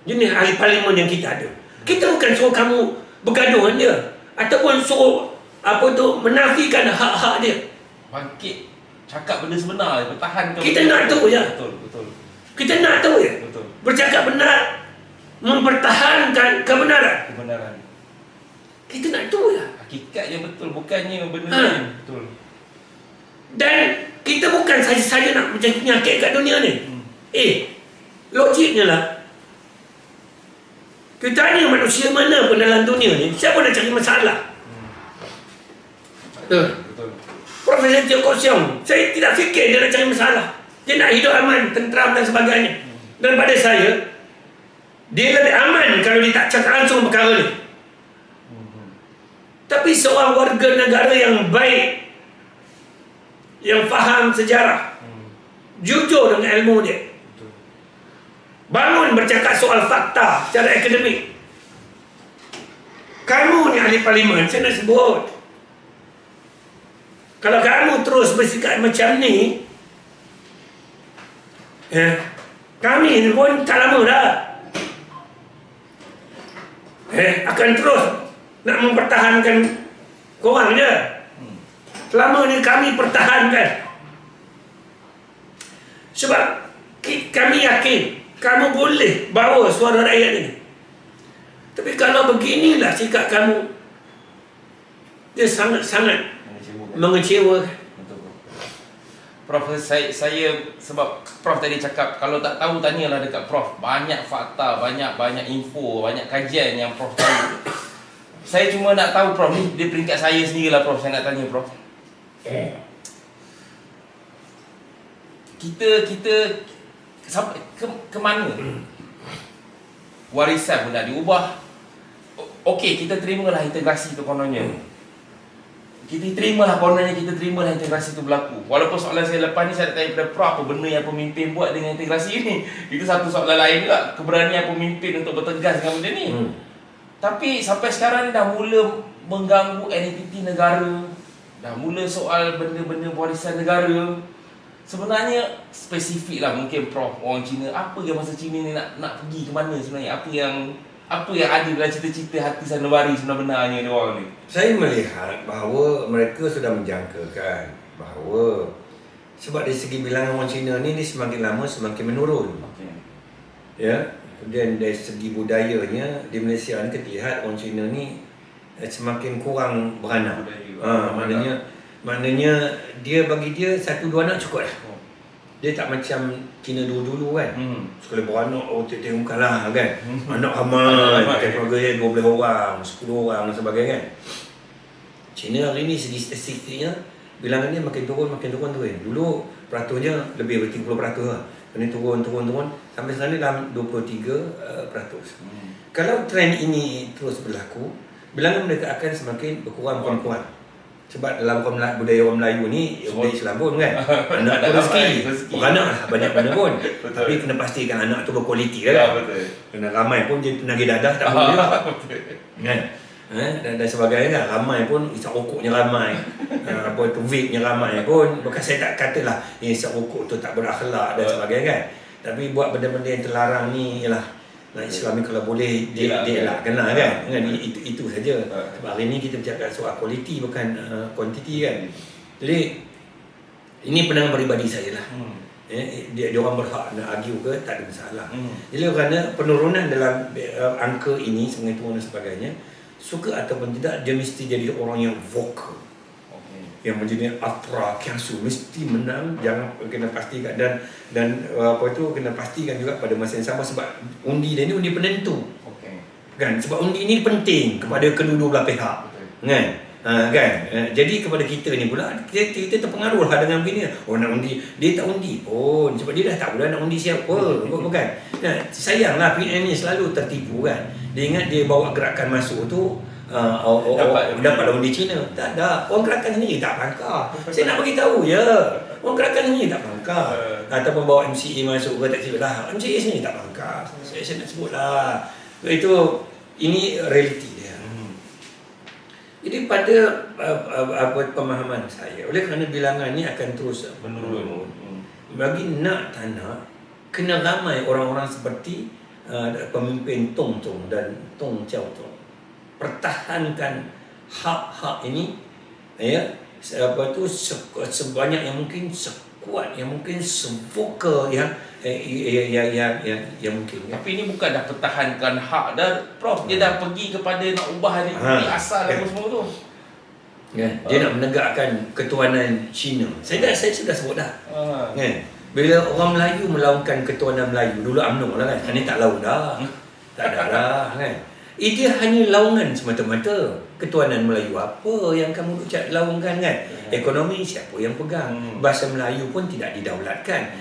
jenis ahli parlimen yang kita ada, kita bukan suruh kamu bergaduh dengan dia ataupun suruh menafikan hak-hak dia. Bangkit, cakap benda sebenar, bertahan. Kita nak tu je. Betul. Kita nak tu je. Betul. Bercakap benar, mempertahankan kebenaran. Kita nak tu je. Hakikat yang betul, bukannya benda lain. Betul. Dan kita bukan saja nak mencari penyakit kat dunia ni. Logiknya lah, kita tanya manusia mana pun dalam dunia ni, siapa nak cari masalah? Betul. Profesor Teo Kok Siong, saya tidak fikir dia nak cari masalah. Dia nak hidup aman, tentram dan sebagainya. Dan pada saya, dia lebih aman kalau dia tak cakap langsung perkara ni. Tapi seorang warga negara yang baik, yang faham sejarah, jujur dengan ilmu dia, bangun bercakap soal fakta secara akademik. Kamu ni ahli parlimen, saya nak sebut, kalau kamu terus bersikap macam ni, kami ni pun tak lama dah akan terus nak mempertahankan korang je. Selama ni kami pertahankan, sebab kami yakin kamu boleh bawa suara rakyat ini. Tapi kalau beginilah sikap kamu, dia sangat-sangat mengecewakan. Prof, saya sebab Prof tadi cakap, kalau tak tahu tanyalah dekat Prof. Banyak fakta, banyak info, banyak kajian yang Prof tahu. Saya cuma nak tahu Prof, ni dia peringkat saya sendirilah Prof, saya nak tanya Prof. Kita sampai ke mana warisan pun nak diubah. Okey, kita terimalah integrasi tu kononnya. Kita terimalah integrasi tu berlaku. Walaupun soalan saya lepas ni saya nak tanya kepada Prof, apa benda yang pemimpin buat dengan integrasi ini. Itu satu soalan lain juga, keberanian pemimpin untuk bertegas dengan benda ni. Tapi sampai sekarang ni dah mula mengganggu identiti negara, dah mula soal benda-benda warisan negara. Sebenarnya spesifik lah mungkin Prof, orang Cina, apa yang masa Cina ni nak pergi ke mana sebenarnya? Apa yang ada dalam cita-cita hati sanubari sebenar-benarnya dia orang ni? Saya melihat bahawa mereka sudah menjangkakan bahawa sebab dari segi bilangan orang Cina ni dia semakin lama semakin menurun. Ya, dan dari segi budayanya di Malaysia ni kita lihat orang Cina ni semakin kurang beranak. Maknanya dia bagi dia 1-2 anak cukup dah. dia tak macam Cina dulu-dulu kan. Sekali beranak, tengok-tengoklah kan. Anak ramai, keluarga dia 12 orang, 10 orang dan sebagainya kan. Cina hari ni segi statistiknya, bilangannya makin turun. Dulu peratusnya lebih dari 30% lah. Ini turun sampai sekarang ni dalam 23%. Kalau trend ini terus berlaku, bilangan mereka akan semakin berkurang. Sebab dalam budaya orang Melayu ni, budaya Islam pun kan, anak tu rezeki. Bukan anak lah banyak mana pun. Tapi kena pastikan anak tu berkualiti kan. Kena ramai pun jadi tenaga dadah tak boleh juga. Kan? Dan sebagainya kan, ramai pun isap rokoknya ramai. Apa tu vape-nya ramai pun. Bukan saya tak katalah isap rokok tu tak berakhlak dan sebagainya kan. Tapi buat benda-benda yang terlarang ni ialah Islam ni kalau boleh dia elakkan lah kan. Itu saja. Sebab hari ni kita bercakap soal kualiti bukan kuantiti kan. Jadi ini pandangan peribadi saya lah. Dia orang berhak nak argue ke, tak ada masalah. Jadi kerana penurunan dalam angka ini sebagai turun dan sebagainya, suka ataupun tidak, dia mesti jadi orang yang vokal, yang menjadi Atra Kiasu mesti menang. Jangan kena pastikan dan apa itu kena pastikan juga pada masa yang sama, sebab undi dia ni undi penentu. Kan, sebab undi ni penting kepada kedua-dua belah pihak. Kan? Jadi kepada kita ni pula, kita terpengaruh lah dengan begini. Nak undi, dia tak undi pun sebab dia dah tahu dah nak undi siapa. Bukan? Sayanglah PN ni selalu tertipu kan. Dia ingat dia bawa gerakan masuk tu dapatlah undi Cina. Tak ada. Orang gerakan sendiri tak pangkah. Saya nak bagi tahu je. Orang gerakan sendiri tak pangkah. Ataupun bawa MCA masuk ke, tak silap lah. MCA sendiri tak pangkah. Saya nak sebut lah. Ini realiti dia. Jadi pada pemahaman saya, oleh kerana bilangan ni akan terus menurun, bagi nak tak nak, kena ramai orang-orang seperti pemimpin Tong Tong dan Tong Chiao Tong pertahankan hak-hak ini, ya, sebanyak yang mungkin, sekuat yang mungkin, sevokal yang mungkin. Tapi ini bukan dah pertahankan hak dah, Prof. Dia dah pergi kepada nak ubah hari asal apa semua tu. Dia nak menegakkan ketuanan Cina. Saya sudah sebut dah. Bila orang Melayu melaungkan ketuanan Melayu, dulu UMNO lah kan. Ini tak laung dah. Tak ada dah kan. Dia hanya laungan semata-mata. Ketuanan Melayu apa yang kamu laungkan kan? Ekonomi siapa yang pegang? Bahasa Melayu pun tidak didaulatkan.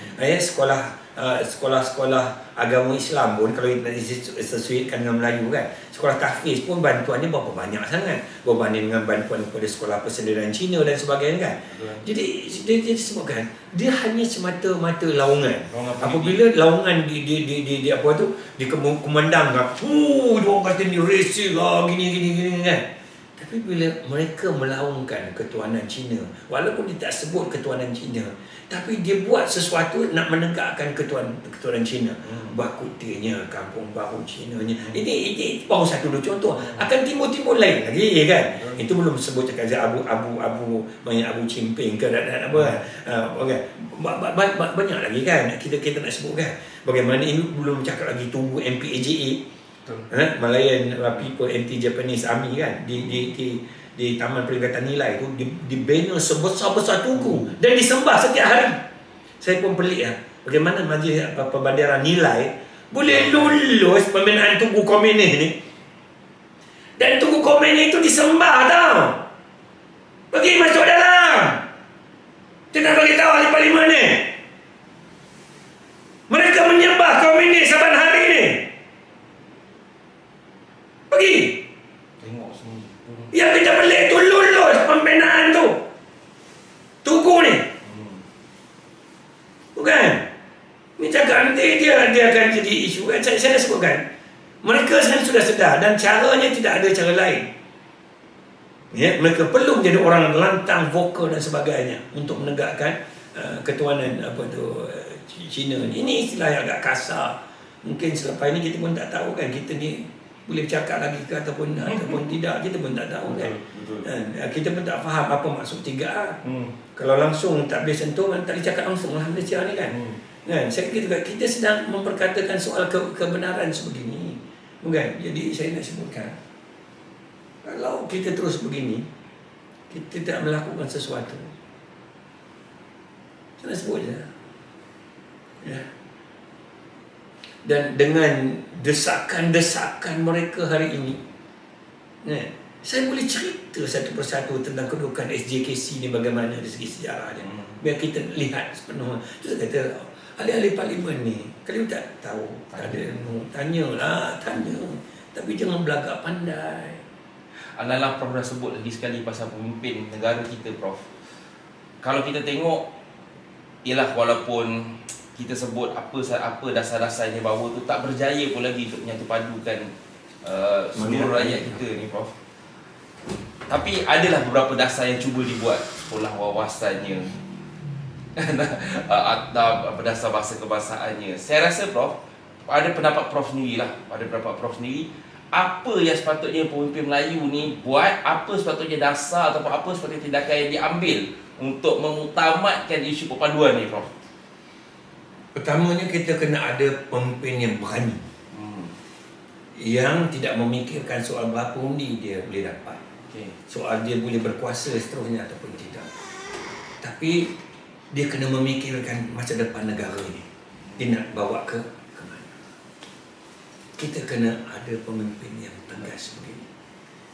Sekolah-sekolah agama Islam pun kalau kita sesuaikan dengan Melayu kan, sekolah tahfiz pun bantuannya berapa banyak sangat berbanding dengan bantuan kepada sekolah persendirian Cina dan sebagainya kan. Jadi dia sebutkan dia hanya semata-mata laungan. Apabila laungan di apa tu dikumandangkan, dia orang kata ni racist lah, gini kan. Tapi bila mereka melaungkan ketuanan Cina, walaupun dia tak sebut ketuanan Cina, tapi dia buat sesuatu nak menegakkan ketuanan Cina. Bakutinya kampung baru Cinanya. Ini baru satu dua contoh. Akan timbul-timbul lain lagi kan. Itu belum sebut cakap Abu Cimping ke dan apa kan. Banyak lagi kan kita nak sebut kan. Bagaimana ini belum cakap lagi tunggu MPAJA. Malayan People Anti-Japanese Army kan di Taman Peringatan Nilai tu dibina sebesar-besar tugu dan disembah setiap hari. Saya pun pelik lah bagaimana Majlis Perbandaran Nilai boleh lulus pembinaan tugu komunis ni, dan tugu komunis itu disembah tau. Pergi masuk dalam, kita nak bagi tahu ahli parlimen ni, mereka menyembah komunis saban hari ni. Pergi. Tengok semua. Yang kita pelik tu lulus pembinaan tu. Tugu ni. Bukan? Ni cakap nanti dia akan jadi isu kan. Saya dah sebutkan. Mereka sekarang sudah sedar dan caranya tidak ada cara lain. Ya, mereka perlu menjadi orang lantang, vokal dan sebagainya untuk menegakkan ketuanan Cina ni. Ini istilah yang agak kasar. Mungkin selepas ini kita pun tak tahu kan, kita ni boleh bercakap lagi ke ataupun tidak, kita pun tak tahu kan. Kita pun tak faham apa maksud 3A. Kalau langsung tak boleh sentuh, tak boleh cakap langsung lah Malaysia ni kan. Saya kira kita sedang memperkatakan soal kebenaran sebegini, bukan? Jadi saya nak sebutkan, kalau kita terus begini, kita tidak melakukan sesuatu, saya nak sebut je, Ya. Dan dengan desakan-desakan mereka hari ini, ya, saya boleh cerita satu persatu tentang kedudukan SJKC ni bagaimana dari segi sejarah dia. Biar kita lihat sepenuhnya. Terus saya kata, ahli-ahli parlimen ni, kalau tak tahu, tak ada ilmu, tanyalah, tanya. Tapi jangan belagak pandai. Adalah Prof dah sebut lagi sekali pasal pemimpin negara kita, Prof. Kalau kita tengok, ialah walaupun kita sebut apa dasar-dasarnya bahawa tu tak berjaya pun lagi untuk menyatu padukan seluruh rakyat kita ni, Prof. Tapi adalah beberapa dasar yang cuba dibuat, sekolah wawasannya, atau dasar bahasa kebangsaannya. Saya rasa, Prof, ada pendapat Prof sendiri lah, apa yang sepatutnya pemimpin Melayu ni buat, apa sepatutnya dasar ataupun apa sepatutnya tindakan yang diambil untuk mengutamatkan isu perpaduan ni, Prof? Pertamanya kita kena ada pemimpin yang berani, yang tidak memikirkan soal berapa undi dia boleh dapat, soal dia boleh berkuasa seterusnya ataupun tidak. Tapi dia kena memikirkan masa depan negara ini, dia nak bawa ke mana. Kita kena ada pemimpin yang tegas begini.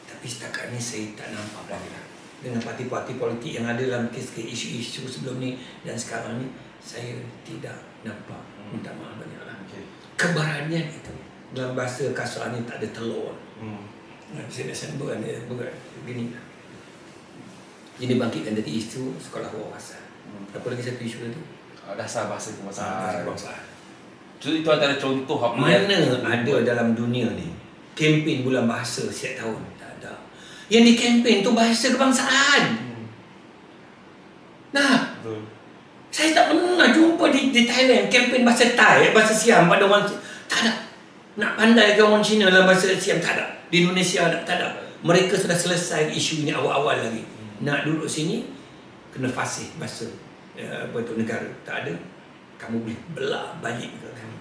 Tapi setakat ni saya tak nampak lagi dengan parti-parti politik yang ada dalam kes-kes isu-isu sebelum ni dan sekarang ni. Saya tidak nampak, minta maaf banyaklah. Keberanian itu dalam bahasa kasar ni tak ada telur. Saya nak sambung begini. Ini bangkitkan dari isu sekolah wawasan. Apa lagi satu isu itu? Dasar bahasa kebangsaan. Itu antara contoh apa mana ada dalam dunia ni kempen bulan bahasa setiap tahun? Tak ada. Yang di kempen tu bahasa kebangsaan. Nah, betul. Saya tak pernah jumpa di Thailand kempen bahasa Thai, bahasa Siam pada orang. Tak ada. Nak pandai ke orang Cina dalam bahasa Siam, tak ada. Di Indonesia tak ada. Mereka sudah selesai isu ini awal-awal lagi. Nak duduk sini kena fasih bahasa negara. Tak ada. Kamu boleh belah balik ke kamu.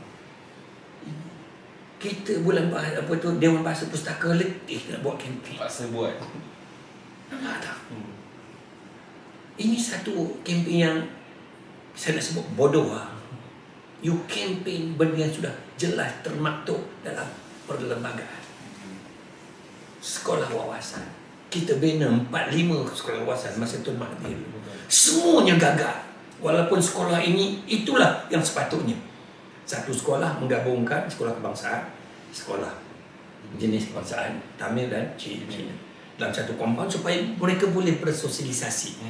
Kita bulan bahasa Dewan Bahasa Pustaka letih nak buat kempen. Paksa buat. Nampak tak? Ini satu kempen yang saya nak sebut bodoh lah. You campaign benda yang sudah jelas termaktub dalam perlembagaan. Sekolah wawasan. Kita bina 45 sekolah wawasan masa Tun Mahathir. Semuanya gagal. Walaupun sekolah ini itulah yang sepatutnya. Satu sekolah menggabungkan sekolah kebangsaan, sekolah jenis kebangsaan Tamil dan Cina dalam satu kompaun supaya mereka boleh bersosialisasi,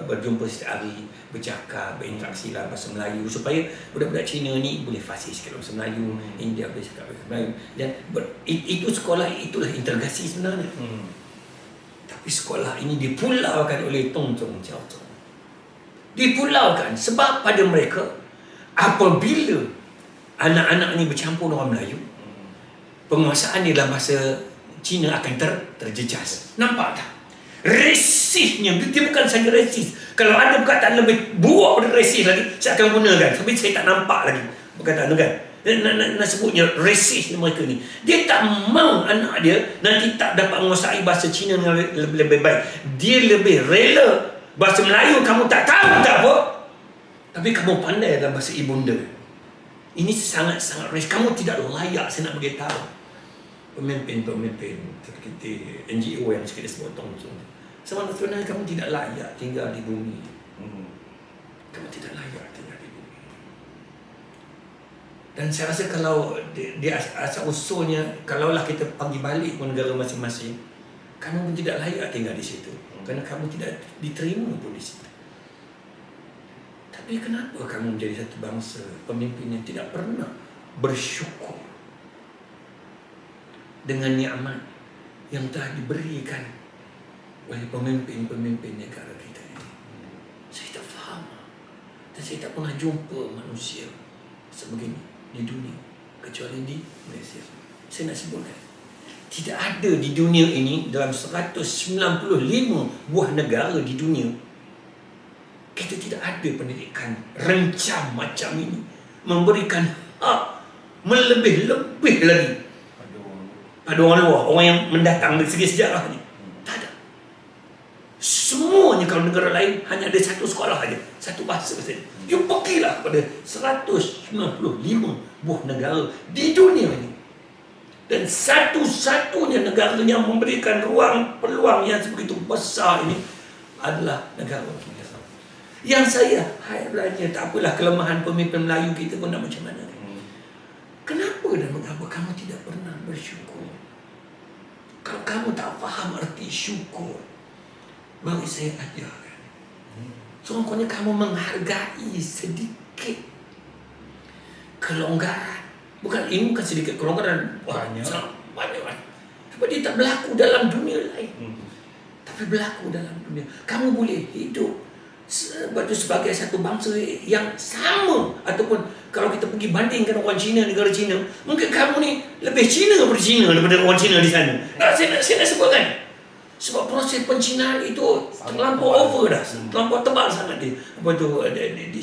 berjumpa setiap hari, bercakap, berinteraksi dalam bahasa Melayu supaya budak-budak Cina ni boleh fasih sikit bahasa Melayu, India boleh cakap bahasa Melayu, dan itu sekolah itulah integrasi sebenarnya. Tapi sekolah ini dipulaukan oleh Tong Chong Chao Chong. Dipulaukan sebab pada mereka apabila anak-anak ni bercampur dengan Melayu, penguasaan di dalam bahasa Cina akan terjejas. Nampak tak? Resisnya, dia bukan saja resis. Kalau ada perkataan lebih buruk daripada resis lagi, saya akan gunakan. Tapi saya tak nampak lagi perkataan tu kan. Nak sebutnya resis mereka ni. Dia tak mau anak dia nanti tak dapat menguasai bahasa Cina yang lebih baik. Dia lebih rela bahasa Melayu kamu tak tahu tak apa, tapi kamu pandai dalam bahasa ibunda. Ini sangat-sangat resis. Kamu tidak layak, saya nak beritahu pemimpin-pemimpin seperti NGO yang sekali sebut Tongcong. Sebenarnya kamu tidak layak tinggal di bumi. Kamu tidak layak tinggal di bumi. Dan saya rasa kalau di asal usulnya, kalaulah kita panggil balik ke negara masing-masing, kamu pun tidak layak tinggal di situ. Kerana kamu tidak diterima pun di situ. Tapi kenapa kamu menjadi satu bangsa pemimpin yang tidak pernah bersyukur dengan nikmat yang telah diberikan oleh pemimpin-pemimpin negara kita ini? Saya tak faham. Dan saya tak pernah jumpa manusia sebegini di dunia kecuali di Malaysia. Saya nak sebutkan, tidak ada di dunia ini dalam 195 buah negara di dunia kita tidak ada pendidikan rencam macam ini, memberikan hak melebih-lebih lagi pada orang luar, orang yang mendatang dari segi sejarah ni. Tak ada. Semuanya kalau negara lain hanya ada satu sekolah saja, satu bahasa saja. You pergilah kepada 195 buah negara di dunia ini. Dan satu-satunya negara yang memberikan ruang peluang yang sebegitu besar ini adalah negara kita. Yang saya herannya, tak apalah kelemahan pemimpin Melayu kita pun nak macam mana. Kenapa dan mengapa kamu tidak pernah bersyukur? Kalau kamu tak faham arti syukur, mari saya ajarkan. Sungguhnya kamu menghargai sedikit kelonggaran. Bukan, ini bukan sedikit kelonggaran, banyak. Sebab dia tak berlaku dalam dunia lain, tapi berlaku dalam dunia. Kamu boleh hidup sebagai satu bangsa yang sama. Ataupun kalau kita pergi bandingkan orang Cina, negara Cina, mungkin kamu ni lebih Cina daripada orang Cina di sana. Saya nak sebutkan, sebab proses pencinaan itu terlampau over dah, terlampau tebal sangat di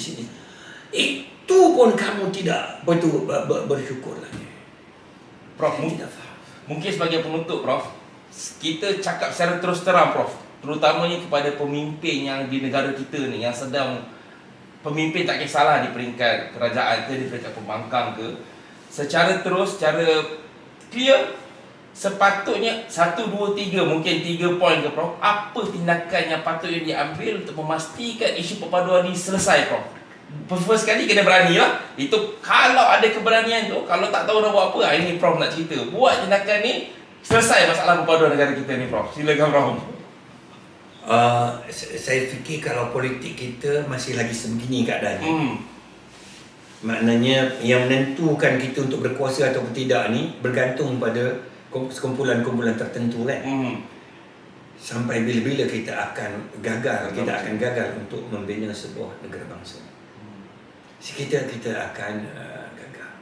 sini. Itu pun kamu tidak bersyukur lagi. Prof, mungkin sebagai penutup, Prof, kita cakap secara terus terang, Prof, terutamanya kepada pemimpin yang di negara kita ni, yang sedang pemimpin, tak kisahlah di peringkat kerajaan ke, di peringkat pembangkang ke, secara clear, sepatutnya 1, 2, 3, mungkin 3 poin ke, Prof, apa tindakan yang patutnya diambil untuk memastikan isu perpaduan ini selesai, Prof? First sekali kena berani lah. Itu kalau ada keberanian tu, kalau tak tahu nak buat apa, ini Prof nak cerita, buat tindakan ni, selesai masalah perpaduan negara kita ni, Prof. Silakan, Prof. Saya fikir kalau politik kita masih lagi sebegini keadaannya, maknanya yang menentukan kita untuk berkuasa atau tidak ni bergantung pada sekumpulan-kumpulan tertentu kan. Sampai bila-bila kita akan gagal, untuk membina sebuah negara bangsa. Kita akan gagal.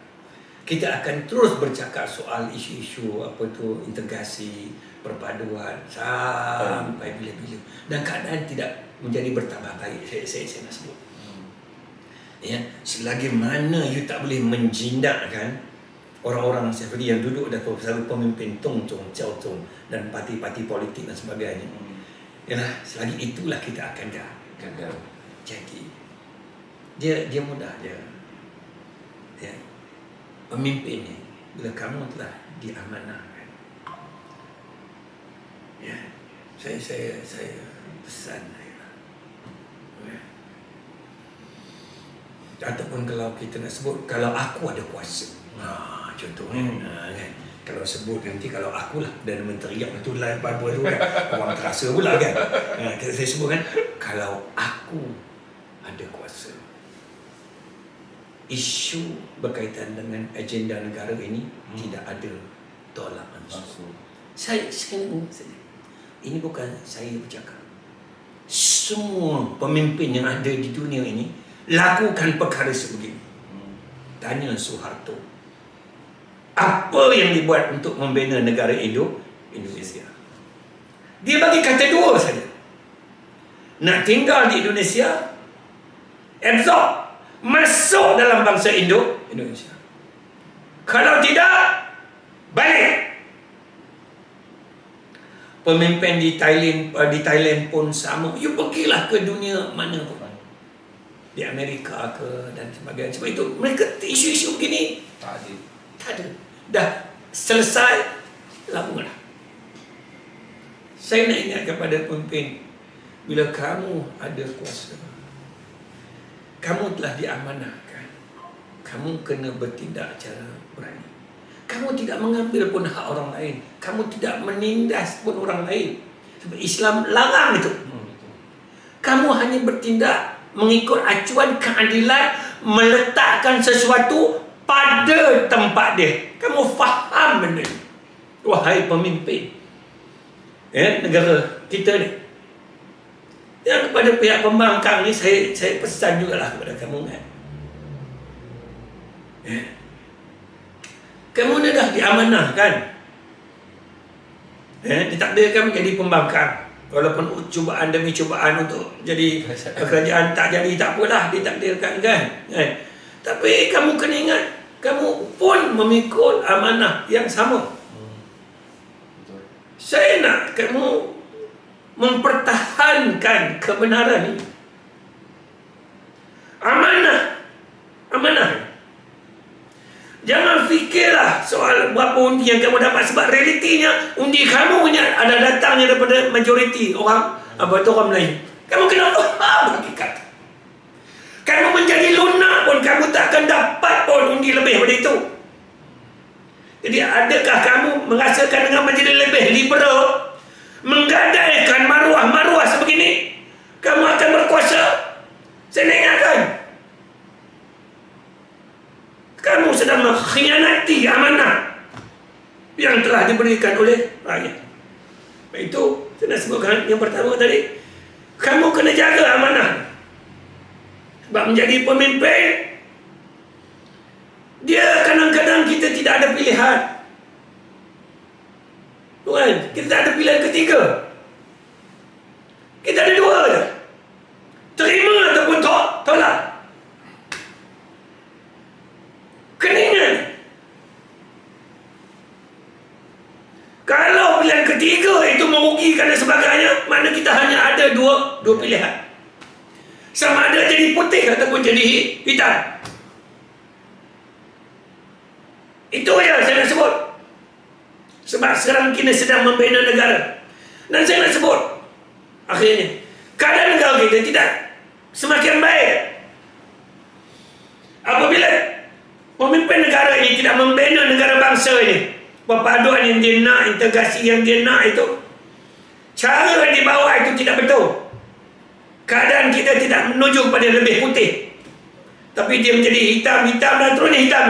Kita akan terus bercakap soal isu-isu integrasi, perpaduan sampai bila-bila, dan keadaan tidak menjadi bertambah baik. Saya nak sebut, ya, selagi mana you tak boleh menjindakkan orang-orang seperti yang duduk dalam pemimpin Tung Chung, Chow Tung dan parti-parti politik dan sebagainya, yalah, selagi itulah kita akan gagal. Jadi dia mudah je, ya, pemimpin ni bila kamu telah diamanahkan, ya, saya pesan, ya. Ataupun kalau kita nak sebut, kalau aku ada kuasa, contohnya, kan, kalau sebut nanti kalau akulah dan menteriak itu lah pada tu kan, orang terasa pula kan. Saya sebut kan, kalau aku ada kuasa, isu berkaitan dengan agenda negara ini tidak ada tolak ansur. Saya ini bukan saya bercakap. Semua pemimpin yang ada di dunia ini lakukan perkara sebegini. Tanya Soeharto, apa yang dibuat untuk membina negara Indonesia? Dia bagi kata dua saja. Nak tinggal di Indonesia, absorb, masuk dalam bangsa Indonesia. Kalau tidak, balik. Pemimpin di Thailand pun sama. You pergilah ke dunia mana pun, di Amerika ke dan sebagainya. Sebab itu mereka isu-isu begini tak ada. Dah selesai, lakukanlah. Saya nak ingat kepada pemimpin, bila kamu ada kuasa, kamu telah diamanahkan, kamu kena bertindak secara berani. Kamu tidak mengambil pun hak orang lain, kamu tidak menindas pun orang lain. Sebab Islam larang itu. Kamu hanya bertindak mengikut acuan keadilan, meletakkan sesuatu pada tempat dia. Kamu faham benda ni, wahai pemimpin, ya, negara kita ni. Yang kepada pihak pembangkang ni, saya pesan jugalah kepada kamu kan, ya, kamu ni dah diamanahkan, ya, ditakdirkan menjadi pembangkang. Walaupun cubaan demi cubaan untuk jadi kerajaan tak jadi, tak apalah, ditakdirkan kan. Tapi kamu kena ingat, kamu pun memikul amanah yang sama. Saya nak kamu mempertahankan kebenaran ini. Amanah. Jangan fikirlah soal berapa undi yang kamu dapat, sebab realitinya undi kamu punya ada datangnya daripada majoriti orang orang Melayu. Kamu kena faham hakikat. Kamu menjadi lunak pun kamu tak akan dapat pun undi lebih daripada itu. Jadi adakah kamu merasakan dengan menjadi lebih liberal, menggadaikan maruah sebegini, kamu akan berkuasa? Saya nak ingatkan, kamu sedang mengkhianati amanah yang telah diberikan oleh rakyat. Itu saya nak sebutkan yang pertama tadi. Kamu kena jaga amanah. Sebab menjadi pemimpin, dia kadang-kadang kita tidak ada pilihan. Tuan, kita tak ada pilihan ketiga. Kita ada dua je. Terima ataupun tolak. Kena ingat. Kalau pilihan ketiga itu merugikan dan sebagainya, makna kita hanya ada dua pilihan. Sama ada jadi putih ataupun jadi hitam. Itu yang saya nak sebut. Sebab sekarang kita sedang membina negara. Dan saya nak sebut, akhirnya, keadaan negara kita tidak semakin baik apabila pemimpin negara ini tidak membina negara bangsa ini. Perpaduan yang dia nak, integrasi yang dia nak itu, cara yang dibawa itu tidak betul. Keadaan kita tidak menuju pada lebih putih, tapi dia menjadi hitam dan terusnya hitam.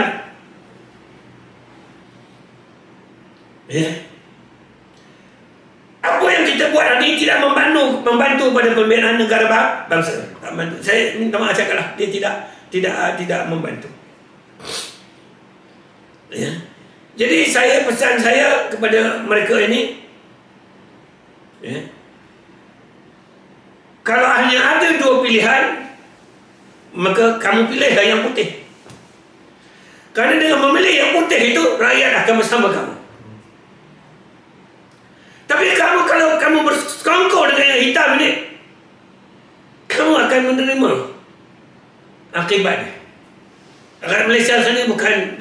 Ya. Apa yang kita buat hari ini tidak membantu pada pembinaan negara bangsa. Tak membantu. Saya minta maaf cakaplah, dia tidak membantu. Ya. Jadi pesan saya kepada mereka ini, ya, kalau hanya ada dua pilihan, maka kamu pilihlah yang putih. Kerana dengan memilih yang putih itu, rakyat akan bersama kamu. Tapi kalau kamu bersekongkol dengan yang hitam ini, kamu akan menerima akibatnya. Rakyat Malaysia sana bukan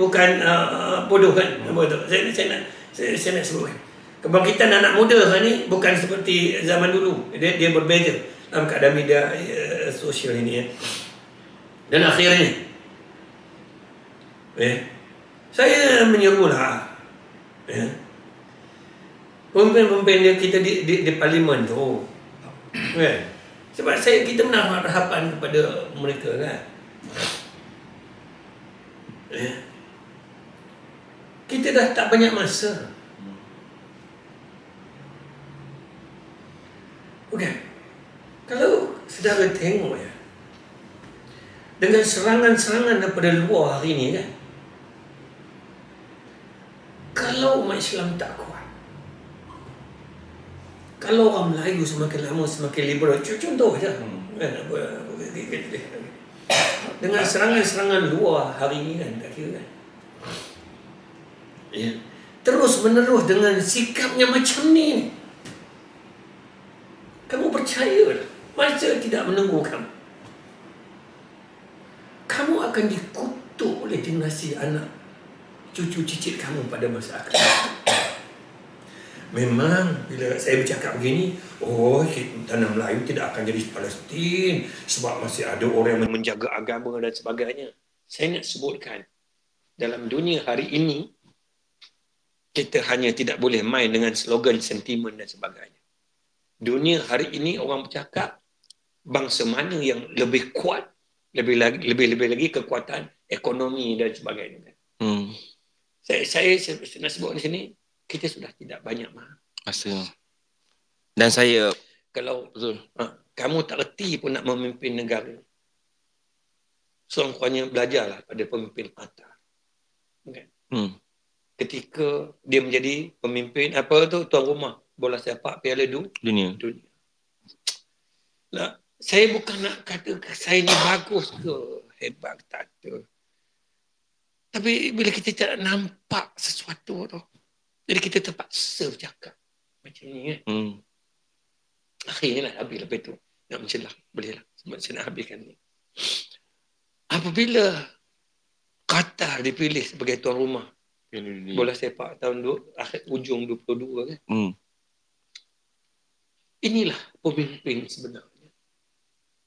bodoh kan. Saya nak sebutkan. Kebangkitan anak muda ni bukan seperti zaman dulu. Dia berbeza dalam keadaan media sosial ini. Ya. Dan akhirnya, saya menyerulah, pemimpin-pemimpin kita di parlimen tu. Sebab kita menaruh harapan kepada mereka kan. Kita dah tak banyak masa. Okey. Kalau saudara tengok ya, dengan serangan-serangan daripada luar hari ini kan, kalau umat Islam tak kuat, kalau orang Melayu semakin lama semakin liberal, contoh je dengan serangan-serangan luar hari ini kan, tak kira kan, ya, terus menerus dengan sikapnya macam ni, kamu percaya masa tidak menunggu kamu akan dikutuk oleh generasi anak cucu cicit kamu pada masa akan datang. Memang bila saya bercakap begini, tanah Melayu tidak akan jadi Palestin sebab masih ada orang yang menjaga agama dan sebagainya. Saya nak sebutkan, dalam dunia hari ini, kita hanya tidak boleh main dengan slogan, sentimen dan sebagainya. Dunia hari ini orang bercakap bangsa mana yang lebih kuat, lebih lagi kekuatan ekonomi dan sebagainya. Saya nak sebut di sini, kita sudah tidak banyak masa. Dan saya, kalau kamu tak reti pun nak memimpin negara, sekurang-kurangnya belajarlah pada pemimpin Qatar. Okay. Ketika dia menjadi pemimpin tuan rumah bola sepak Piala Dunia. Nah, saya bukan nak kata saya ni bagus ke, hebat tak ke. Tapi bila kita tak nampak sesuatu tu, jadi kita terpaksa bercakap macam ni kan. Akhirnya habis lepas tu. Nak mencelah. Bolehlah. Sebab saya nak habiskan ni. Apabila Qatar dipilih sebagai tuan rumah bola sepak tahun ujung 22 kan. Inilah pemimpin sebenarnya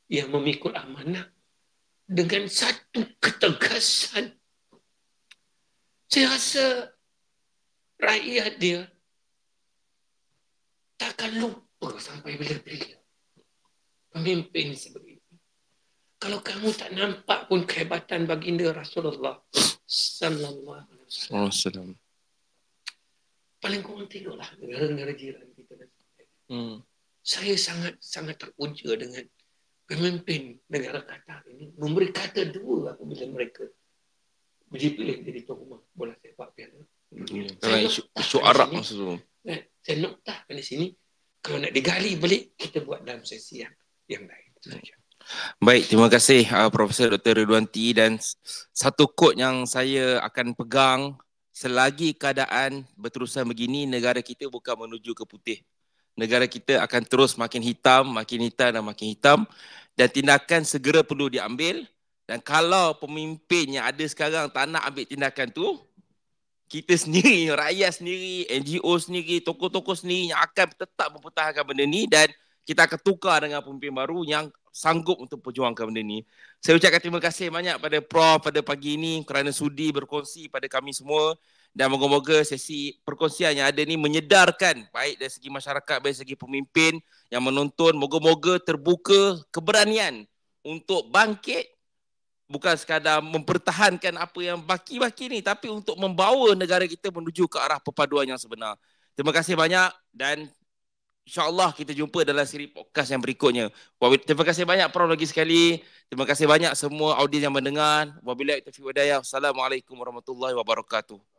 yang memikul amanah dengan satu ketegasan. Saya rasa rakyat dia takkan lupa sampai bila-bila pemimpin seperti ini. Kalau kamu tak nampak pun kehebatan baginda Rasulullah sallallahu alaihi wasallam. Paling kurang tengoklah negara-negara jiran kita. Saya sangat teruja dengan pemimpin negara Qatar ini memberi kata dua apabila mereka dipilih jadi tuan rumah bola sepak piala. Isu Arab maksud tu. Saya noktahkan di sini, kalau nak digali balik kita buat dalam sesi yang lain. Baik, terima kasih Profesor Dr. Ridwanti, dan satu quote yang saya akan pegang, selagi keadaan berterusan begini, negara kita bukan menuju ke putih. Negara kita akan terus makin hitam dan makin hitam, dan tindakan segera perlu diambil. Dan kalau pemimpin yang ada sekarang tak nak ambil tindakan tu, kita sendiri, rakyat sendiri, NGO sendiri, tokoh-tokoh sendiri yang akan tetap mempertahankan benda ni, dan kita akan tukar dengan pemimpin baru yang sanggup untuk perjuangkan benda ni. Saya ucapkan terima kasih banyak pada Prof pada pagi ini kerana sudi berkongsi pada kami semua, dan moga-moga sesi perkongsian yang ada ni menyedarkan baik dari segi masyarakat, baik dari segi pemimpin yang menonton. Moga-moga terbuka keberanian untuk bangkit, bukan sekadar mempertahankan apa yang baki-baki ni, tapi untuk membawa negara kita menuju ke arah perpaduan yang sebenar. Terima kasih banyak, dan InsyaAllah kita jumpa dalam siri podcast yang berikutnya. Terima kasih banyak Prof lagi sekali. Terima kasih banyak semua audiens yang mendengar. Wabillahi taufiq wal hidayah. Assalamualaikum warahmatullahi wabarakatuh.